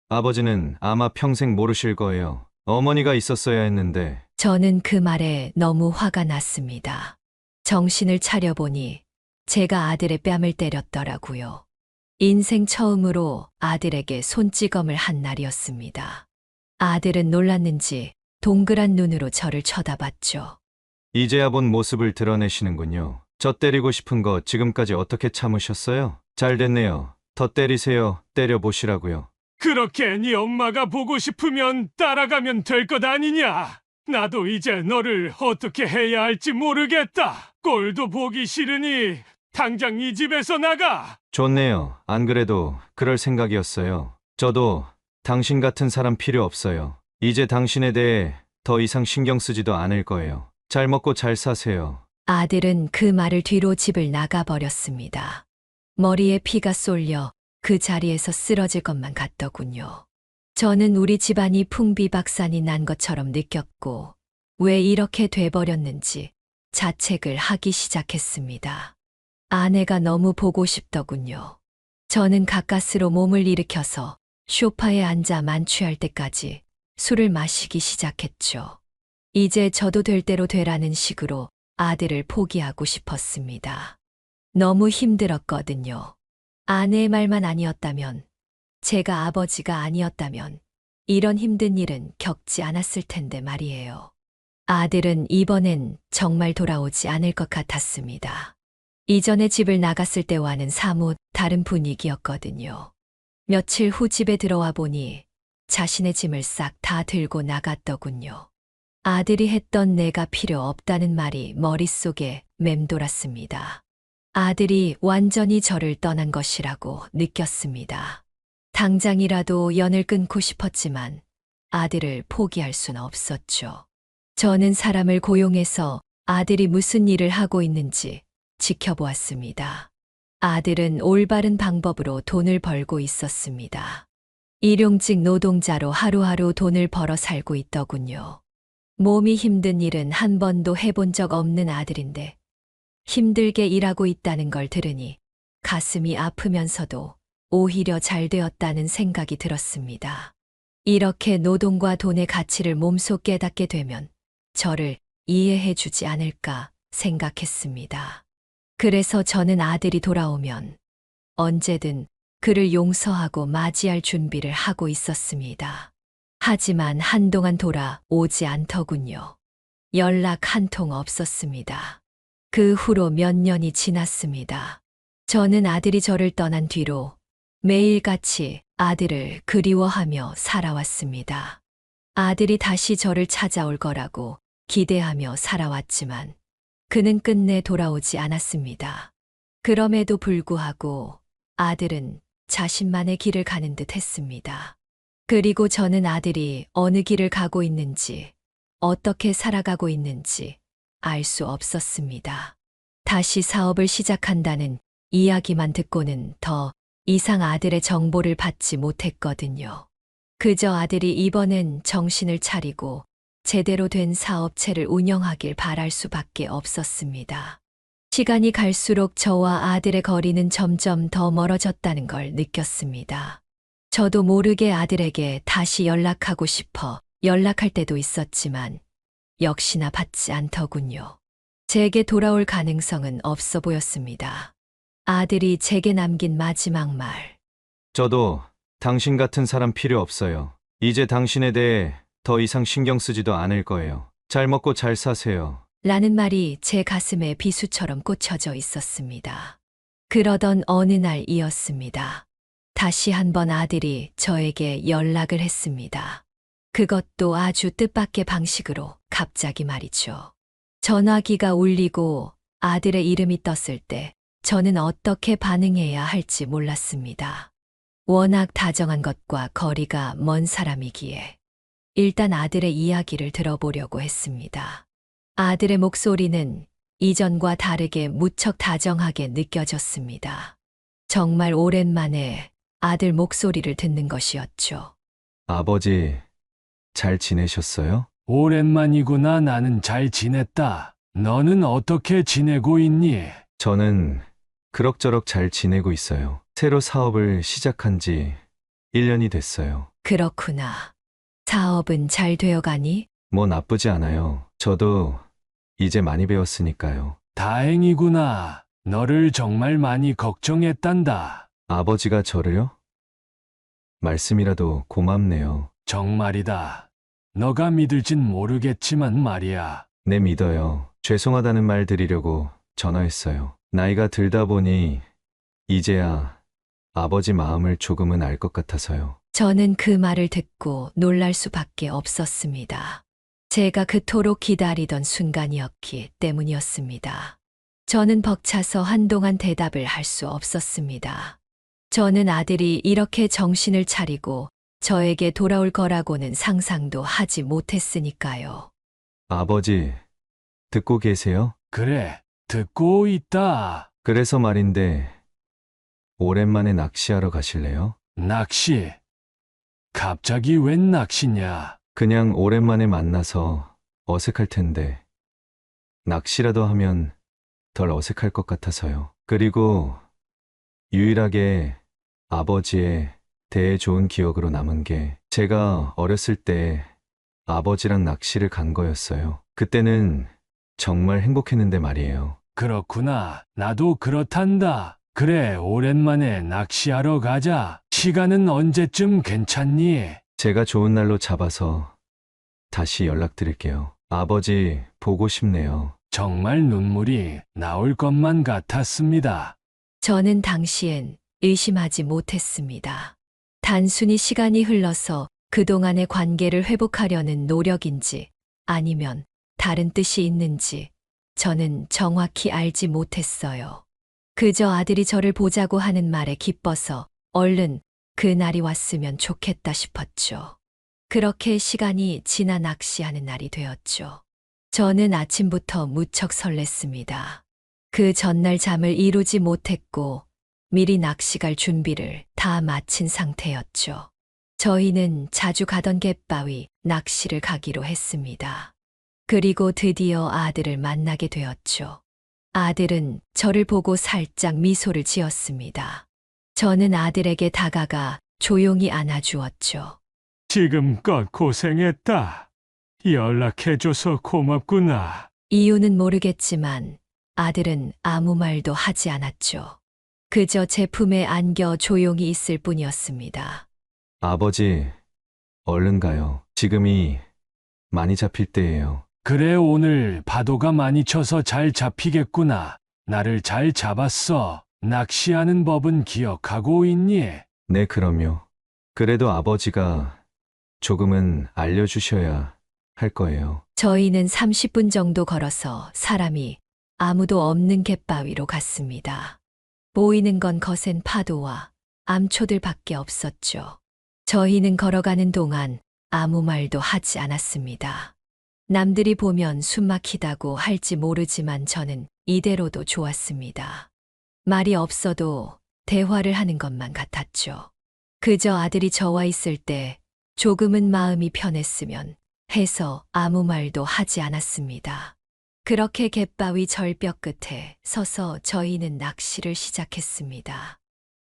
아버지는 아마 평생 모르실 거예요. 어머니가 있었어야 했는데 저는 그 말에 너무 화가 났습니다. 정신을 차려보니 제가 아들의 뺨을 때렸더라고요. 인생 처음으로 아들에게 손찌검을 한 날이었습니다. 아들은 놀랐는지 동그란 눈으로 저를 쳐다봤죠. 이제야 본 모습을 드러내시는군요. 저 때리고 싶은 거 지금까지 어떻게 참으셨어요? 잘 됐네요. 더 때리세요. 때려보시라고요. 그렇게 네 엄마가 보고 싶으면 따라가면 될 것 아니냐? 나도 이제 너를 어떻게 해야 할지 모르겠다. 꼴도 보기 싫으니 당장 이 집에서 나가. 좋네요. 안 그래도 그럴 생각이었어요. 저도 당신 같은 사람 필요 없어요. 이제 당신에 대해 더 이상 신경 쓰지도 않을 거예요. 잘 먹고 잘 사세요. 아들은 그 말을 뒤로 집을 나가버렸습니다. 머리에 피가 쏠려 그 자리에서 쓰러질 것만 같더군요. 저는 우리 집안이 풍비박산이 난 것처럼 느꼈고 왜 이렇게 돼버렸는지 자책을 하기 시작했습니다. 아내가 너무 보고 싶더군요. 저는 가까스로 몸을 일으켜서 소파에 앉아 만취할 때까지 술을 마시기 시작했죠. 이제 저도 될 대로 되라는 식으로 아들을 포기하고 싶었습니다. 너무 힘들었거든요. 아내의 말만 아니었다면, 제가 아버지가 아니었다면 이런 힘든 일은 겪지 않았을 텐데 말이에요. 아들은 이번엔 정말 돌아오지 않을 것 같았습니다. 이전에 집을 나갔을 때와는 사뭇 다른 분위기였거든요. 며칠 후 집에 들어와 보니 자신의 짐을 싹 다 들고 나갔더군요. 아들이 했던 내가 필요 없다는 말이 머릿속에 맴돌았습니다. 아들이 완전히 저를 떠난 것이라고 느꼈습니다. 당장이라도 연을 끊고 싶었지만 아들을 포기할 수는 없었죠. 저는 사람을 고용해서 아들이 무슨 일을 하고 있는지 지켜보았습니다. 아들은 올바른 방법으로 돈을 벌고 있었습니다. 일용직 노동자로 하루하루 돈을 벌어 살고 있더군요. 몸이 힘든 일은 한 번도 해본 적 없는 아들인데 힘들게 일하고 있다는 걸 들으니 가슴이 아프면서도 오히려 잘 되었다는 생각이 들었습니다. 이렇게 노동과 돈의 가치를 몸소 깨닫게 되면 저를 이해해 주지 않을까 생각했습니다. 그래서 저는 아들이 돌아오면 언제든 그를 용서하고 맞이할 준비를 하고 있었습니다. 하지만 한동안 돌아오지 않더군요. 연락 한 통 없었습니다. 그 후로 몇 년이 지났습니다. 저는 아들이 저를 떠난 뒤로 매일같이 아들을 그리워하며 살아왔습니다. 아들이 다시 저를 찾아올 거라고 기대하며 살아왔지만 그는 끝내 돌아오지 않았습니다. 그럼에도 불구하고 아들은 자신만의 길을 가는 듯 했습니다. 그리고 저는 아들이 어느 길을 가고 있는지, 어떻게 살아가고 있는지 알 수 없었습니다. 다시 사업을 시작한다는 이야기만 듣고는 더 이상 아들의 정보를 받지 못했거든요. 그저 아들이 이번엔 정신을 차리고 제대로 된 사업체를 운영하길 바랄 수밖에 없었습니다. 시간이 갈수록 저와 아들의 거리는 점점 더 멀어졌다는 걸 느꼈습니다. 저도 모르게 아들에게 다시 연락하고 싶어 연락할 때도 있었지만 역시나 받지 않더군요. 제게 돌아올 가능성은 없어 보였습니다. 아들이 제게 남긴 마지막 말. 저도 당신 같은 사람 필요 없어요. 이제 당신에 대해 더 이상 신경 쓰지도 않을 거예요. 잘 먹고 잘 사세요. 라는 말이 제 가슴에 비수처럼 꽂혀져 있었습니다. 그러던 어느 날이었습니다. 다시 한번 아들이 저에게 연락을 했습니다. 그것도 아주 뜻밖의 방식으로 갑자기 말이죠. 전화기가 울리고 아들의 이름이 떴을 때 저는 어떻게 반응해야 할지 몰랐습니다. 워낙 다정한 것과 거리가 먼 사람이기에 일단 아들의 이야기를 들어보려고 했습니다. 아들의 목소리는 이전과 다르게 무척 다정하게 느껴졌습니다. 정말 오랜만에 아들 목소리를 듣는 것이었죠. 아버지, 잘 지내셨어요? 오랜만이구나. 나는 잘 지냈다. 너는 어떻게 지내고 있니? 저는 그럭저럭 잘 지내고 있어요. 새로 사업을 시작한 지 1년이 됐어요. 그렇구나. 사업은 잘 되어가니? 뭐 나쁘지 않아요. 저도 이제 많이 배웠으니까요. 다행이구나. 너를 정말 많이 걱정했단다. 아버지가 저를요? 말씀이라도 고맙네요. 정말이다. 너가 믿을진 모르겠지만 말이야. 네, 믿어요. 죄송하다는 말 드리려고 전화했어요. 나이가 들다 보니 이제야 아버지 마음을 조금은 알 것 같아서요. 저는 그 말을 듣고 놀랄 수밖에 없었습니다. 제가 그토록 기다리던 순간이었기 때문이었습니다. 저는 벅차서 한동안 대답을 할 수 없었습니다. 저는 아들이 이렇게 정신을 차리고 저에게 돌아올 거라고는 상상도 하지 못했으니까요. 아버지, 듣고 계세요? 그래, 듣고 있다. 그래서 말인데, 오랜만에 낚시하러 가실래요? 낚시. 갑자기 웬 낚시냐? 그냥 오랜만에 만나서 어색할 텐데 낚시라도 하면 덜 어색할 것 같아서요. 그리고 유일하게 아버지의 대해 좋은 기억으로 남은 게 제가 어렸을 때 아버지랑 낚시를 간 거였어요. 그때는 정말 행복했는데 말이에요. 그렇구나. 나도 그렇단다. 그래, 오랜만에 낚시하러 가자. 시간은 언제쯤 괜찮니? 제가 좋은 날로 잡아서 다시 연락드릴게요. 아버지 보고 싶네요. 정말 눈물이 나올 것만 같았습니다. 저는 당시엔 의심하지 못했습니다. 단순히 시간이 흘러서 그동안의 관계를 회복하려는 노력인지 아니면 다른 뜻이 있는지 저는 정확히 알지 못했어요. 그저 아들이 저를 보자고 하는 말에 기뻐서 얼른 그 날이 왔으면 좋겠다 싶었죠. 그렇게 시간이 지나 낚시하는 날이 되었죠. 저는 아침부터 무척 설렜습니다. 그 전날 잠을 이루지 못했고 미리 낚시 갈 준비를 다 마친 상태였죠. 저희는 자주 가던 갯바위 낚시를 가기로 했습니다. 그리고 드디어 아들을 만나게 되었죠. 아들은 저를 보고 살짝 미소를 지었습니다. 저는 아들에게 다가가 조용히 안아주었죠. 지금껏 고생했다. 연락해줘서 고맙구나. 이유는 모르겠지만 아들은 아무 말도 하지 않았죠. 그저 제 품에 안겨 조용히 있을 뿐이었습니다. 아버지, 얼른 가요. 지금이 많이 잡힐 때예요. 그래, 오늘 파도가 많이 쳐서 잘 잡히겠구나. 나를 잘 잡았어. 낚시하는 법은 기억하고 있니? 네, 그럼요. 그래도 아버지가 조금은 알려주셔야 할 거예요. 저희는 30분 정도 걸어서 사람이 아무도 없는 갯바위로 갔습니다. 보이는 건 거센 파도와 암초들밖에 없었죠. 저희는 걸어가는 동안 아무 말도 하지 않았습니다. 남들이 보면 숨막히다고 할지 모르지만 저는 이대로도 좋았습니다. 말이 없어도 대화를 하는 것만 같았죠. 그저 아들이 저와 있을 때 조금은 마음이 편했으면 해서 아무 말도 하지 않았습니다. 그렇게 갯바위 절벽 끝에 서서 저희는 낚시를 시작했습니다.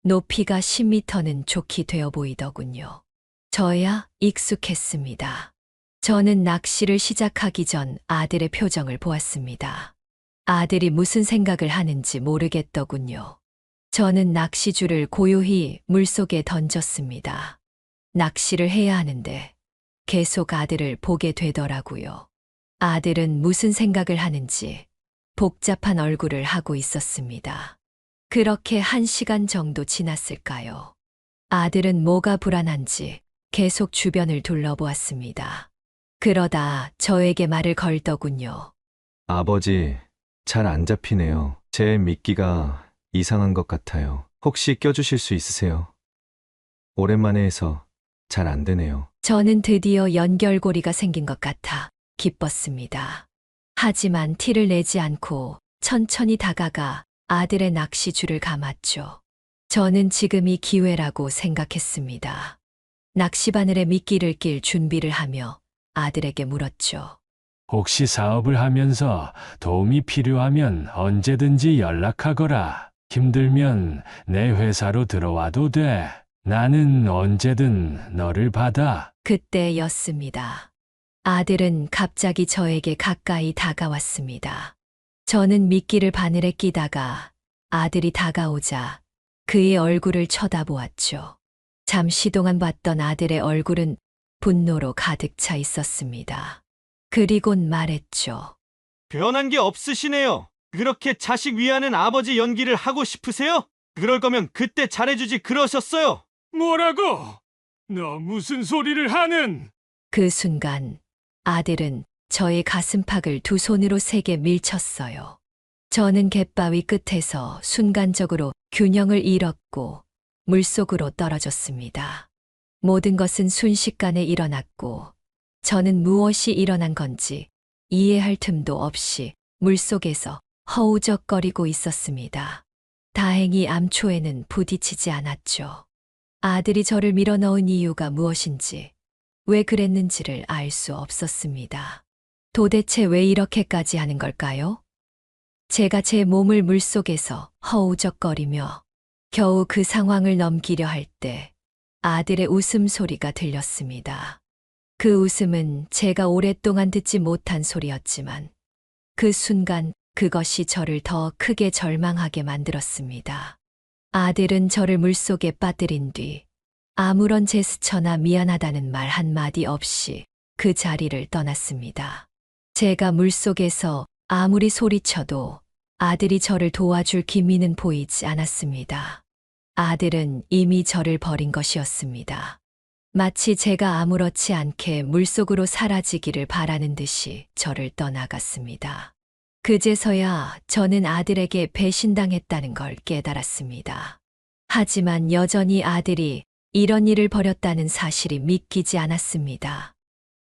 높이가 10m는 좋게 되어 보이더군요. 저야 익숙했습니다. 저는 낚시를 시작하기 전 아들의 표정을 보았습니다. 아들이 무슨 생각을 하는지 모르겠더군요. 저는 낚시줄을 고요히 물속에 던졌습니다. 낚시를 해야 하는데 계속 아들을 보게 되더라고요. 아들은 무슨 생각을 하는지 복잡한 얼굴을 하고 있었습니다. 그렇게 1시간 정도 지났을까요? 아들은 뭐가 불안한지 계속 주변을 둘러보았습니다. 그러다 저에게 말을 걸더군요. 아버지, 잘 안 잡히네요. 제 미끼가 이상한 것 같아요. 혹시 껴주실 수 있으세요? 오랜만에 해서 잘 안 되네요. 저는 드디어 연결고리가 생긴 것 같아 기뻤습니다. 하지만 티를 내지 않고 천천히 다가가 아들의 낚시줄을 감았죠. 저는 지금이 기회라고 생각했습니다. 낚시바늘에 미끼를 낄 준비를 하며 아들에게 물었죠. 혹시 사업을 하면서 도움이 필요하면 언제든지 연락하거라. 힘들면 내 회사로 들어와도 돼. 나는 언제든 너를 받아. 그때였습니다. 아들은 갑자기 저에게 가까이 다가왔습니다. 저는 미끼를 바늘에 끼다가 아들이 다가오자 그의 얼굴을 쳐다보았죠. 잠시 동안 봤던 아들의 얼굴은 분노로 가득 차 있었습니다. 그리곤 말했죠. 변한 게 없으시네요. 그렇게 자식 위하는 아버지 연기를 하고 싶으세요? 그럴 거면 그때 잘해주지 그러셨어요. 뭐라고? 너 무슨 소리를 하는? 그 순간 아들은 저의 가슴팍을 두 손으로 세게 밀쳤어요. 저는 갯바위 끝에서 순간적으로 균형을 잃었고 물속으로 떨어졌습니다. 모든 것은 순식간에 일어났고 저는 무엇이 일어난 건지 이해할 틈도 없이 물속에서 허우적거리고 있었습니다. 다행히 암초에는 부딪히지 않았죠. 아들이 저를 밀어넣은 이유가 무엇인지, 왜 그랬는지를 알 수 없었습니다. 도대체 왜 이렇게까지 하는 걸까요? 제가 제 몸을 물속에서 허우적거리며 겨우 그 상황을 넘기려 할 때 아들의 웃음소리가 들렸습니다. 그 웃음은 제가 오랫동안 듣지 못한 소리였지만 그 순간 그것이 저를 더 크게 절망하게 만들었습니다. 아들은 저를 물속에 빠뜨린 뒤 아무런 제스처나 미안하다는 말 한마디 없이 그 자리를 떠났습니다. 제가 물속에서 아무리 소리쳐도 아들이 저를 도와줄 기미는 보이지 않았습니다. 아들은 이미 저를 버린 것이었습니다. 마치 제가 아무렇지 않게 물속으로 사라지기를 바라는 듯이 저를 떠나갔습니다. 그제서야 저는 아들에게 배신당했다는 걸 깨달았습니다. 하지만 여전히 아들이 이런 일을 벌였다는 사실이 믿기지 않았습니다.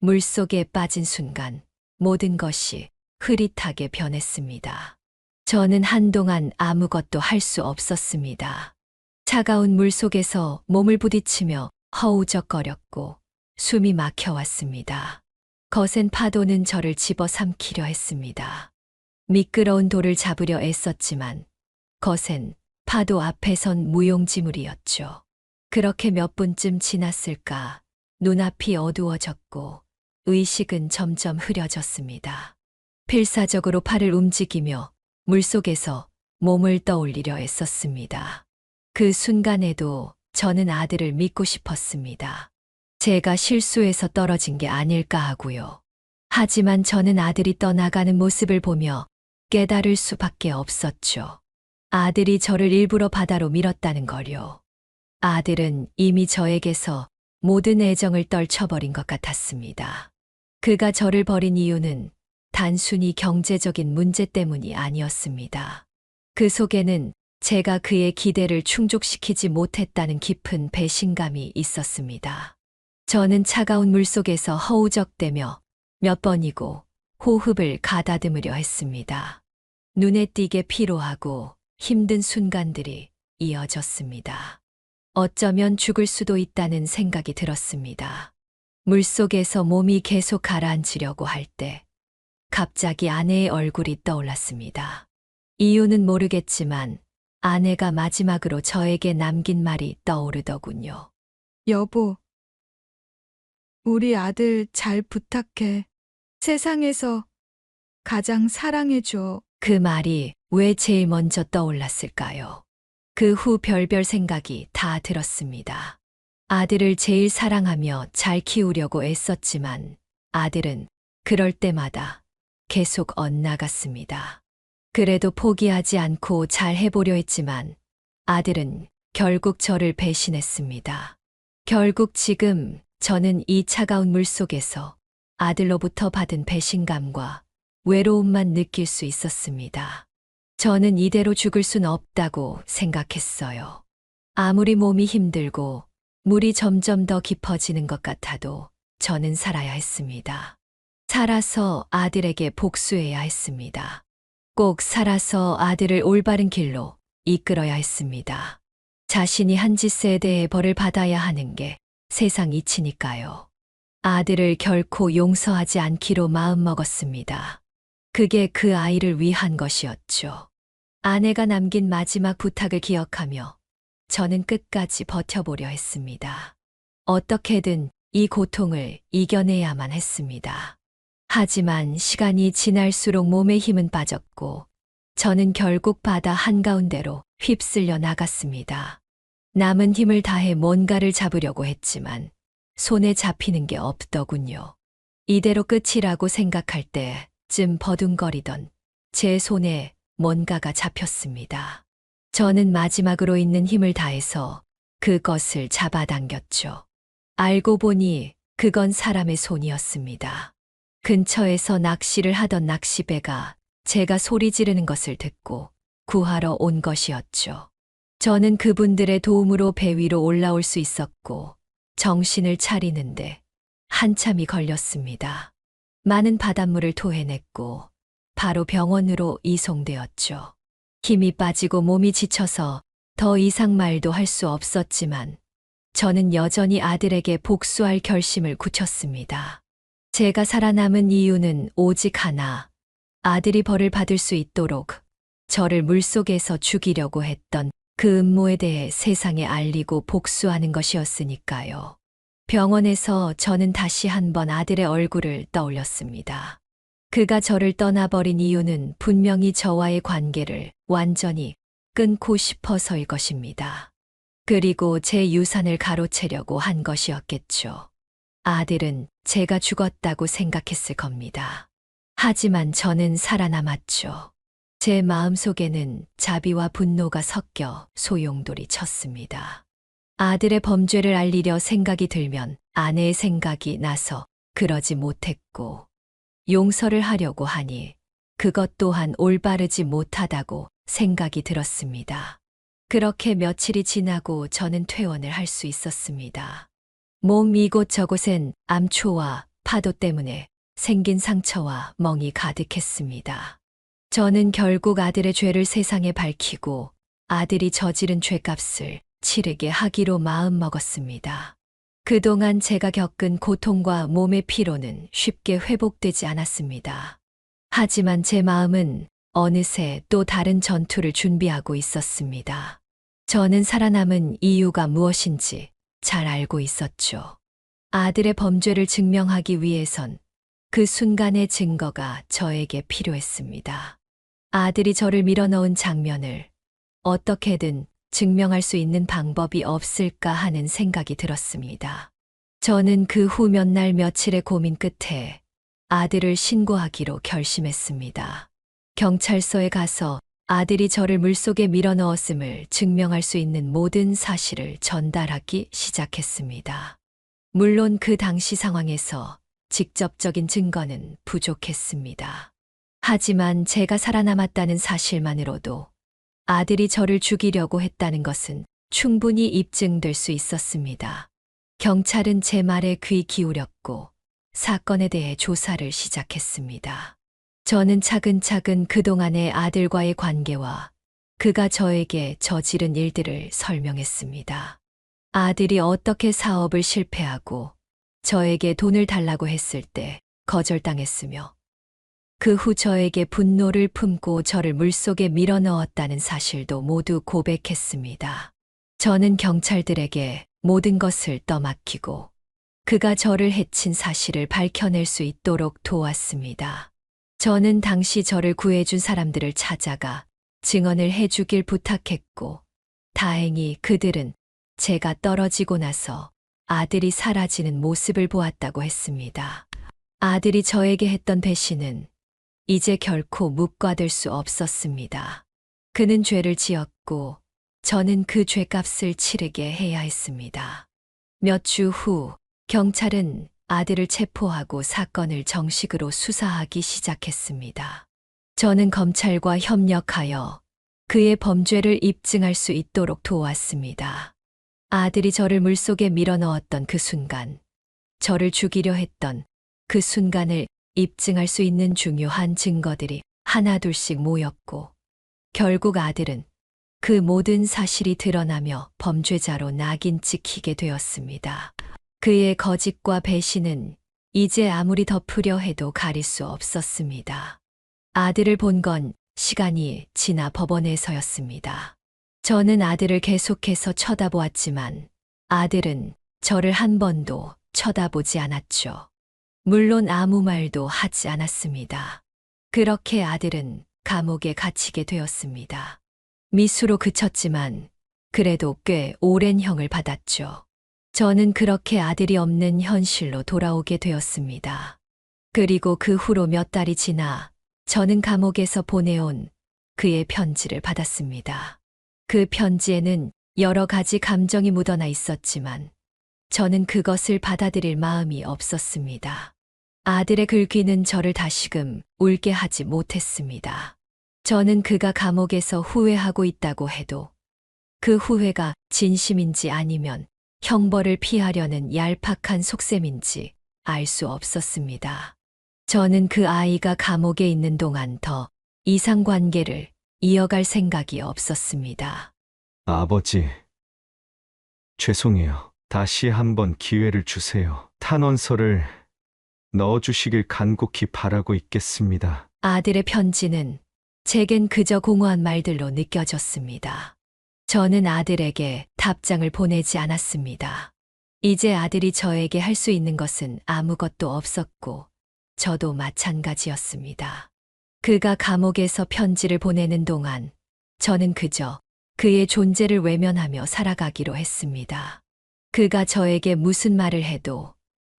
물속에 빠진 순간 모든 것이 흐릿하게 변했습니다. 저는 한동안 아무것도 할 수 없었습니다. 차가운 물속에서 몸을 부딪히며 허우적거렸고 숨이 막혀왔습니다. 거센 파도는 저를 집어삼키려 했습니다. 미끄러운 돌을 잡으려 애썼지만 거센 파도 앞에선 무용지물이었죠. 그렇게 몇 분쯤 지났을까 눈앞이 어두워졌고 의식은 점점 흐려졌습니다. 필사적으로 팔을 움직이며 물속에서 몸을 떠올리려 애썼습니다. 그 순간에도 저는 아들을 믿고 싶었습니다. 제가 실수해서 떨어진 게 아닐까 하고요. 하지만 저는 아들이 떠나가는 모습을 보며 깨달을 수밖에 없었죠. 아들이 저를 일부러 바다로 밀었다는 걸요. 아들은 이미 저에게서 모든 애정을 떨쳐버린 것 같았습니다. 그가 저를 버린 이유는 단순히 경제적인 문제 때문이 아니었습니다. 그 속에는 제가 그의 기대를 충족시키지 못했다는 깊은 배신감이 있었습니다. 저는 차가운 물속에서 허우적대며 몇 번이고 호흡을 가다듬으려 했습니다. 눈에 띄게 피로하고 힘든 순간들이 이어졌습니다. 어쩌면 죽을 수도 있다는 생각이 들었습니다. 물속에서 몸이 계속 가라앉으려고 할 때 갑자기 아내의 얼굴이 떠올랐습니다. 이유는 모르겠지만 아내가 마지막으로 저에게 남긴 말이 떠오르더군요. 여보, 우리 아들 잘 부탁해. 세상에서 가장 사랑해줘. 그 말이 왜 제일 먼저 떠올랐을까요? 그 후 별별 생각이 다 들었습니다. 아들을 제일 사랑하며 잘 키우려고 애썼지만 아들은 그럴 때마다 계속 엇나갔습니다. 그래도 포기하지 않고 잘 해보려 했지만 아들은 결국 저를 배신했습니다. 결국 지금 저는 이 차가운 물속에서 아들로부터 받은 배신감과 외로움만 느낄 수 있었습니다. 저는 이대로 죽을 순 없다고 생각했어요. 아무리 몸이 힘들고 물이 점점 더 깊어지는 것 같아도 저는 살아야 했습니다. 살아서 아들에게 복수해야 했습니다. 꼭 살아서 아들을 올바른 길로 이끌어야 했습니다. 자신이 한 짓에 대해 벌을 받아야 하는 게 세상 이치니까요. 아들을 결코 용서하지 않기로 마음먹었습니다. 그게 그 아이를 위한 것이었죠. 아내가 남긴 마지막 부탁을 기억하며 저는 끝까지 버텨보려 했습니다. 어떻게든 이 고통을 이겨내야만 했습니다. 하지만 시간이 지날수록 몸에 힘은 빠졌고 저는 결국 바다 한가운데로 휩쓸려 나갔습니다. 남은 힘을 다해 뭔가를 잡으려고 했지만 손에 잡히는 게 없더군요. 이대로 끝이라고 생각할 때쯤 버둥거리던 제 손에 뭔가가 잡혔습니다. 저는 마지막으로 있는 힘을 다해서 그것을 잡아당겼죠. 알고 보니 그건 사람의 손이었습니다. 근처에서 낚시를 하던 낚시배가 제가 소리 지르는 것을 듣고 구하러 온 것이었죠. 저는 그분들의 도움으로 배 위로 올라올 수 있었고 정신을 차리는데 한참이 걸렸습니다. 많은 바닷물을 토해냈고 바로 병원으로 이송되었죠. 힘이 빠지고 몸이 지쳐서 더 이상 말도 할 수 없었지만 저는 여전히 아들에게 복수할 결심을 굳혔습니다. 제가 살아남은 이유는 오직 하나, 아들이 벌을 받을 수 있도록 저를 물속에서 죽이려고 했던 그 음모에 대해 세상에 알리고 복수하는 것이었으니까요. 병원에서 저는 다시 한번 아들의 얼굴을 떠올렸습니다. 그가 저를 떠나버린 이유는 분명히 저와의 관계를 완전히 끊고 싶어서일 것입니다. 그리고 제 유산을 가로채려고 한 것이었겠죠. 아들은 제가 죽었다고 생각했을 겁니다. 하지만 저는 살아남았죠. 제 마음속에는 자비와 분노가 섞여 소용돌이 쳤습니다. 아들의 범죄를 알리려 생각이 들면 아내의 생각이 나서 그러지 못했고, 용서를 하려고 하니 그것 또한 올바르지 못하다고 생각이 들었습니다. 그렇게 며칠이 지나고 저는 퇴원을 할 수 있었습니다. 몸 이곳저곳엔 암초와 파도 때문에 생긴 상처와 멍이 가득했습니다. 저는 결국 아들의 죄를 세상에 밝히고 아들이 저지른 죄값을 치르게 하기로 마음먹었습니다. 그동안 제가 겪은 고통과 몸의 피로는 쉽게 회복되지 않았습니다. 하지만 제 마음은 어느새 또 다른 전투를 준비하고 있었습니다. 저는 살아남은 이유가 무엇인지 잘 알고 있었죠. 아들의 범죄를 증명하기 위해선 그 순간의 증거가 저에게 필요했습니다. 아들이 저를 밀어넣은 장면을 어떻게든 증명할 수 있는 방법이 없을까 하는 생각이 들었습니다. 저는 그 후 몇 날 며칠의 고민 끝에 아들을 신고하기로 결심했습니다. 경찰서에 가서 아들이 저를 물속에 밀어넣었음을 증명할 수 있는 모든 사실을 전달하기 시작했습니다. 물론 그 당시 상황에서 직접적인 증거는 부족했습니다. 하지만 제가 살아남았다는 사실만으로도 아들이 저를 죽이려고 했다는 것은 충분히 입증될 수 있었습니다. 경찰은 제 말에 귀 기울였고 사건에 대해 조사를 시작했습니다. 저는 차근차근 그동안의 아들과의 관계와 그가 저에게 저지른 일들을 설명했습니다. 아들이 어떻게 사업을 실패하고 저에게 돈을 달라고 했을 때 거절당했으며 그 후 저에게 분노를 품고 저를 물속에 밀어넣었다는 사실도 모두 고백했습니다. 저는 경찰들에게 모든 것을 떠맡기고 그가 저를 해친 사실을 밝혀낼 수 있도록 도왔습니다. 저는 당시 저를 구해준 사람들을 찾아가 증언을 해주길 부탁했고, 다행히 그들은 제가 떨어지고 나서 아들이 사라지는 모습을 보았다고 했습니다. 아들이 저에게 했던 배신은 이제 결코 묵과될 수 없었습니다. 그는 죄를 지었고 저는 그 죄값을 치르게 해야 했습니다. 몇 주 후 경찰은 아들을 체포하고 사건을 정식으로 수사하기 시작했습니다. 저는 검찰과 협력하여 그의 범죄를 입증할 수 있도록 도왔습니다. 아들이 저를 물속에 밀어넣었던 그 순간, 저를 죽이려 했던 그 순간을 입증할 수 있는 중요한 증거들이 하나둘씩 모였고, 결국 아들은 그 모든 사실이 드러나며 범죄자로 낙인 찍히게 되었습니다. 그의 거짓과 배신은 이제 아무리 덮으려 해도 가릴 수 없었습니다. 아들을 본 건 시간이 지나 법원에서였습니다. 저는 아들을 계속해서 쳐다보았지만 아들은 저를 한 번도 쳐다보지 않았죠. 물론 아무 말도 하지 않았습니다. 그렇게 아들은 감옥에 갇히게 되었습니다. 미수로 그쳤지만 그래도 꽤 오랜 형을 받았죠. 저는 그렇게 아들이 없는 현실로 돌아오게 되었습니다. 그리고 그 후로 몇 달이 지나 저는 감옥에서 보내온 그의 편지를 받았습니다. 그 편지에는 여러 가지 감정이 묻어나 있었지만 저는 그것을 받아들일 마음이 없었습니다. 아들의 글귀는 저를 다시금 울게 하지 못했습니다. 저는 그가 감옥에서 후회하고 있다고 해도 그 후회가 진심인지 아니면 형벌을 피하려는 얄팍한 속셈인지 알 수 없었습니다. 저는 그 아이가 감옥에 있는 동안 더 이상 관계를 이어갈 생각이 없었습니다. 아버지, 죄송해요. 다시 한번 기회를 주세요. 탄원서를 넣어주시길 간곡히 바라고 있겠습니다. 아들의 편지는 제겐 그저 공허한 말들로 느껴졌습니다. 저는 아들에게 답장을 보내지 않았습니다. 이제 아들이 저에게 할 수 있는 것은 아무것도 없었고, 저도 마찬가지였습니다. 그가 감옥에서 편지를 보내는 동안 저는 그저 그의 존재를 외면하며 살아가기로 했습니다. 그가 저에게 무슨 말을 해도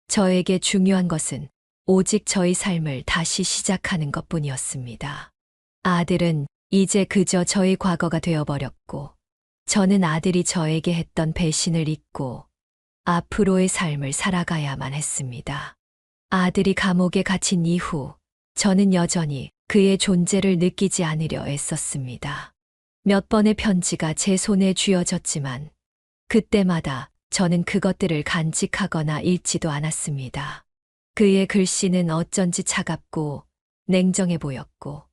저에게 중요한 것은 오직 저의 삶을 다시 시작하는 것뿐이었습니다. 아들은 이제 그저 저의 과거가 되어버렸고, 저는 아들이 저에게 했던 배신을 잊고 앞으로의 삶을 살아가야만 했습니다. 아들이 감옥에 갇힌 이후 저는 여전히 그의 존재를 느끼지 않으려 애썼습니다. 몇 번의 편지가 제 손에 쥐어졌지만 그때마다 저는 그것들을 간직하거나 읽지도 않았습니다. 그의 글씨는 어쩐지 차갑고 냉정해 보였고,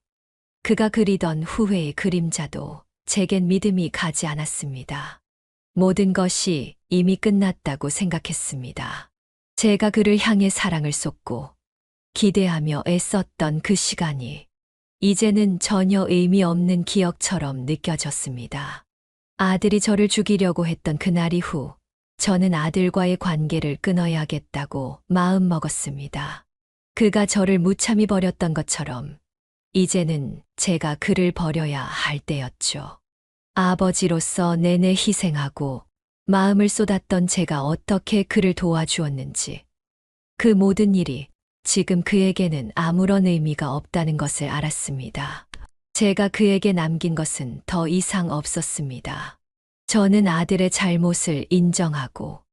그가 그리던 후회의 그림자도 제겐 믿음이 가지 않았습니다. 모든 것이 이미 끝났다고 생각했습니다. 제가 그를 향해 사랑을 쏟고 기대하며 애썼던 그 시간이 이제는 전혀 의미 없는 기억처럼 느껴졌습니다. 아들이 저를 죽이려고 했던 그날 이후 저는 아들과의 관계를 끊어야겠다고 마음먹었습니다. 그가 저를 무참히 버렸던 것처럼 이제는 제가 그를 버려야 할 때였죠. 아버지로서 내내 희생하고 마음을 쏟았던 제가 어떻게 그를 도와주었는지, 그 모든 일이 지금 그에게는 아무런 의미가 없다는 것을 알았습니다. 제가 그에게 남긴 것은 더 이상 없었습니다. 저는 아들의 잘못을 인정하고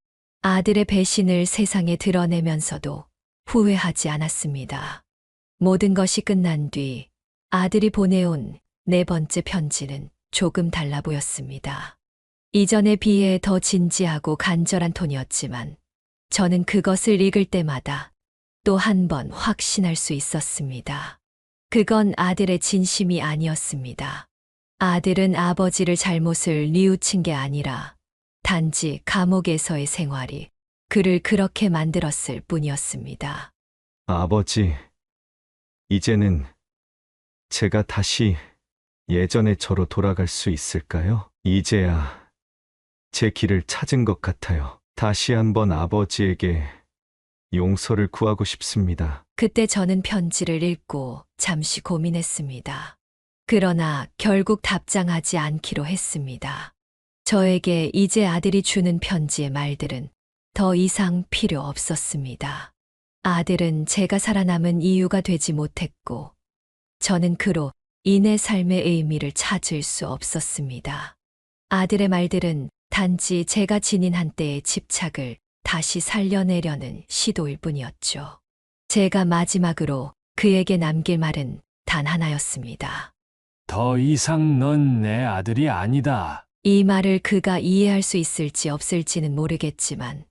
아들의 배신을 세상에 드러내면서도 후회하지 않았습니다. 모든 것이 끝난 뒤 아들이 보내온 네 번째 편지는 조금 달라 보였습니다. 이전에 비해 더 진지하고 간절한 톤이었지만 저는 그것을 읽을 때마다 또 한 번 확신할 수 있었습니다. 그건 아들의 진심이 아니었습니다. 아들은 아버지를 잘못을 뉘우친 게 아니라 단지 감옥에서의 생활이 그를 그렇게 만들었을 뿐이었습니다. 아버지, 이제는 제가 다시 예전의 저로 돌아갈 수 있을까요? 이제야 제 길을 찾은 것 같아요. 다시 한번 아버지에게 용서를 구하고 싶습니다. 그때 저는 편지를 읽고 잠시 고민했습니다. 그러나 결국 답장하지 않기로 했습니다. 저에게 이제 아들이 주는 편지의 말들은 더 이상 필요 없었습니다. 아들은 제가 살아남은 이유가 되지 못했고, 저는 그로 인해 삶의 의미를 찾을 수 없었습니다. 아들의 말들은 단지 제가 지닌 한때의 집착을 다시 살려내려는 시도일 뿐이었죠. 제가 마지막으로 그에게 남길 말은 단 하나였습니다. 더 이상 넌 내 아들이 아니다. 이 말을 그가 이해할 수 있을지 없을지는 모르겠지만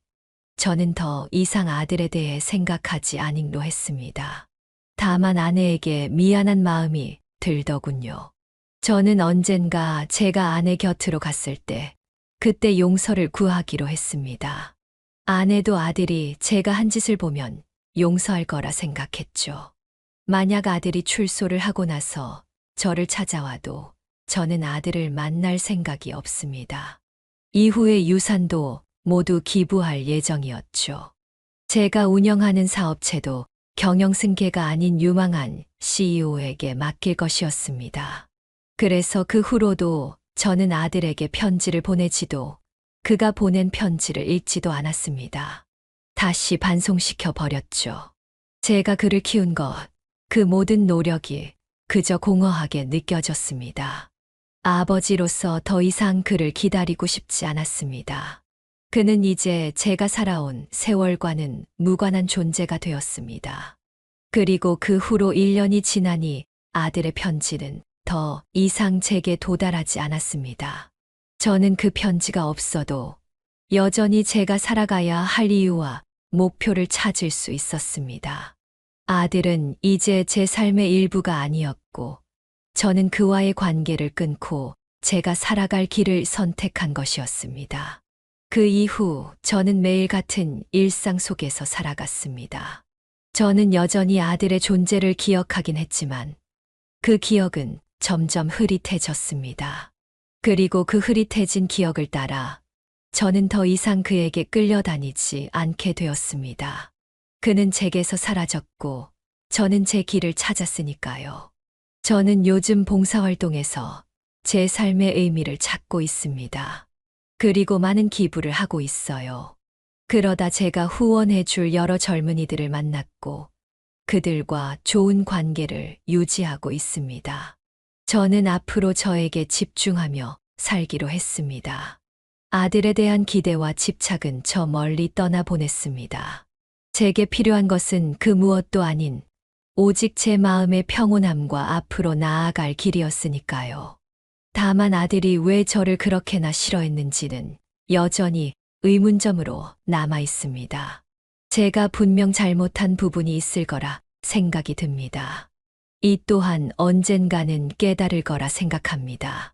저는 더 이상 아들에 대해 생각하지 않기로 했습니다. 다만 아내에게 미안한 마음이 들더군요. 저는 언젠가 제가 아내 곁으로 갔을 때 그때 용서를 구하기로 했습니다. 아내도 아들이 제가 한 짓을 보면 용서할 거라 생각했죠. 만약 아들이 출소를 하고 나서 저를 찾아와도 저는 아들을 만날 생각이 없습니다. 이후의 유산도 모두 기부할 예정이었죠. 제가 운영하는 사업체도 경영승계가 아닌 유망한 CEO에게 맡길 것이었습니다. 그래서 그 후로도 저는 아들에게 편지를 보내지도 그가 보낸 편지를 읽지도 않았습니다. 다시 반송시켜 버렸죠. 제가 그를 키운 것, 그 모든 노력이 그저 공허하게 느껴졌습니다. 아버지로서 더 이상 그를 기다리고 싶지 않았습니다. 그는 이제 제가 살아온 세월과는 무관한 존재가 되었습니다. 그리고 그 후로 1년이 지나니 아들의 편지는 더 이상 제게 도달하지 않았습니다. 저는 그 편지가 없어도 여전히 제가 살아가야 할 이유와 목표를 찾을 수 있었습니다. 아들은 이제 제 삶의 일부가 아니었고, 저는 그와의 관계를 끊고 제가 살아갈 길을 선택한 것이었습니다. 그 이후 저는 매일 같은 일상 속에서 살아갔습니다. 저는 여전히 아들의 존재를 기억하긴 했지만 그 기억은 점점 흐릿해졌습니다. 그리고 그 흐릿해진 기억을 따라 저는 더 이상 그에게 끌려다니지 않게 되었습니다. 그는 제게서 사라졌고 저는 제 길을 찾았으니까요. 저는 요즘 봉사활동에서 제 삶의 의미를 찾고 있습니다. 그리고 많은 기부를 하고 있어요. 그러다 제가 후원해 줄 여러 젊은이들을 만났고 그들과 좋은 관계를 유지하고 있습니다. 저는 앞으로 저에게 집중하며 살기로 했습니다. 아들에 대한 기대와 집착은 저 멀리 떠나보냈습니다. 제게 필요한 것은 그 무엇도 아닌 오직 제 마음의 평온함과 앞으로 나아갈 길이었으니까요. 다만 아들이 왜 저를 그렇게나 싫어했는지는 여전히 의문점으로 남아 있습니다. 제가 분명 잘못한 부분이 있을 거라 생각이 듭니다. 이 또한 언젠가는 깨달을 거라 생각합니다.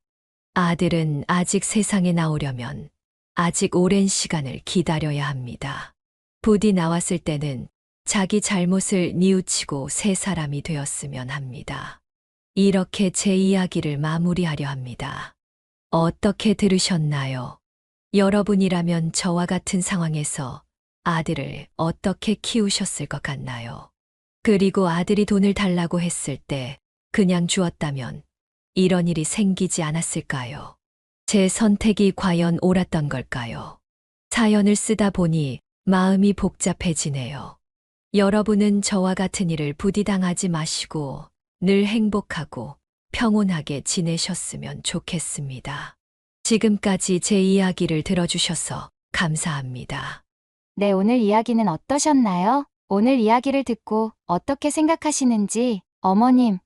아들은 아직 세상에 나오려면 아직 오랜 시간을 기다려야 합니다. 부디 나왔을 때는 자기 잘못을 뉘우치고 새 사람이 되었으면 합니다. 이렇게 제 이야기를 마무리하려 합니다. 어떻게 들으셨나요? 여러분이라면 저와 같은 상황에서 아들을 어떻게 키우셨을 것 같나요? 그리고 아들이 돈을 달라고 했을 때 그냥 주었다면 이런 일이 생기지 않았을까요? 제 선택이 과연 옳았던 걸까요? 사연을 쓰다 보니 마음이 복잡해지네요. 여러분은 저와 같은 일을 부디 당하지 마시고 늘 행복하고 평온하게 지내셨으면 좋겠습니다. 지금까지 제 이야기를 들어주셔서 감사합니다. 네, 오늘 이야기는 어떠셨나요? 오늘 이야기를 듣고 어떻게 생각하시는지 어머님,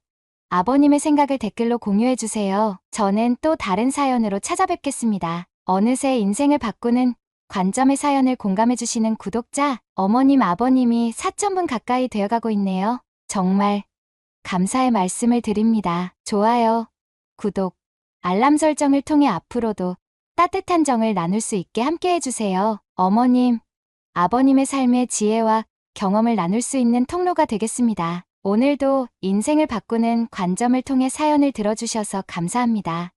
아버님의 생각을 댓글로 공유해주세요. 저는 또 다른 사연으로 찾아뵙겠습니다. 어느새 인생을 바꾸는 관점의 사연을 공감해주시는 구독자, 어머님, 아버님이 4,000분 가까이 되어가고 있네요. 정말 감사의 말씀을 드립니다. 좋아요, 구독, 알람 설정을 통해 앞으로도 따뜻한 정을 나눌 수 있게 함께 해주세요. 어머님, 아버님의 삶의 지혜와 경험을 나눌 수 있는 통로가 되겠습니다. 오늘도 인생을 바꾸는 관점을 통해 사연을 들어주셔서 감사합니다.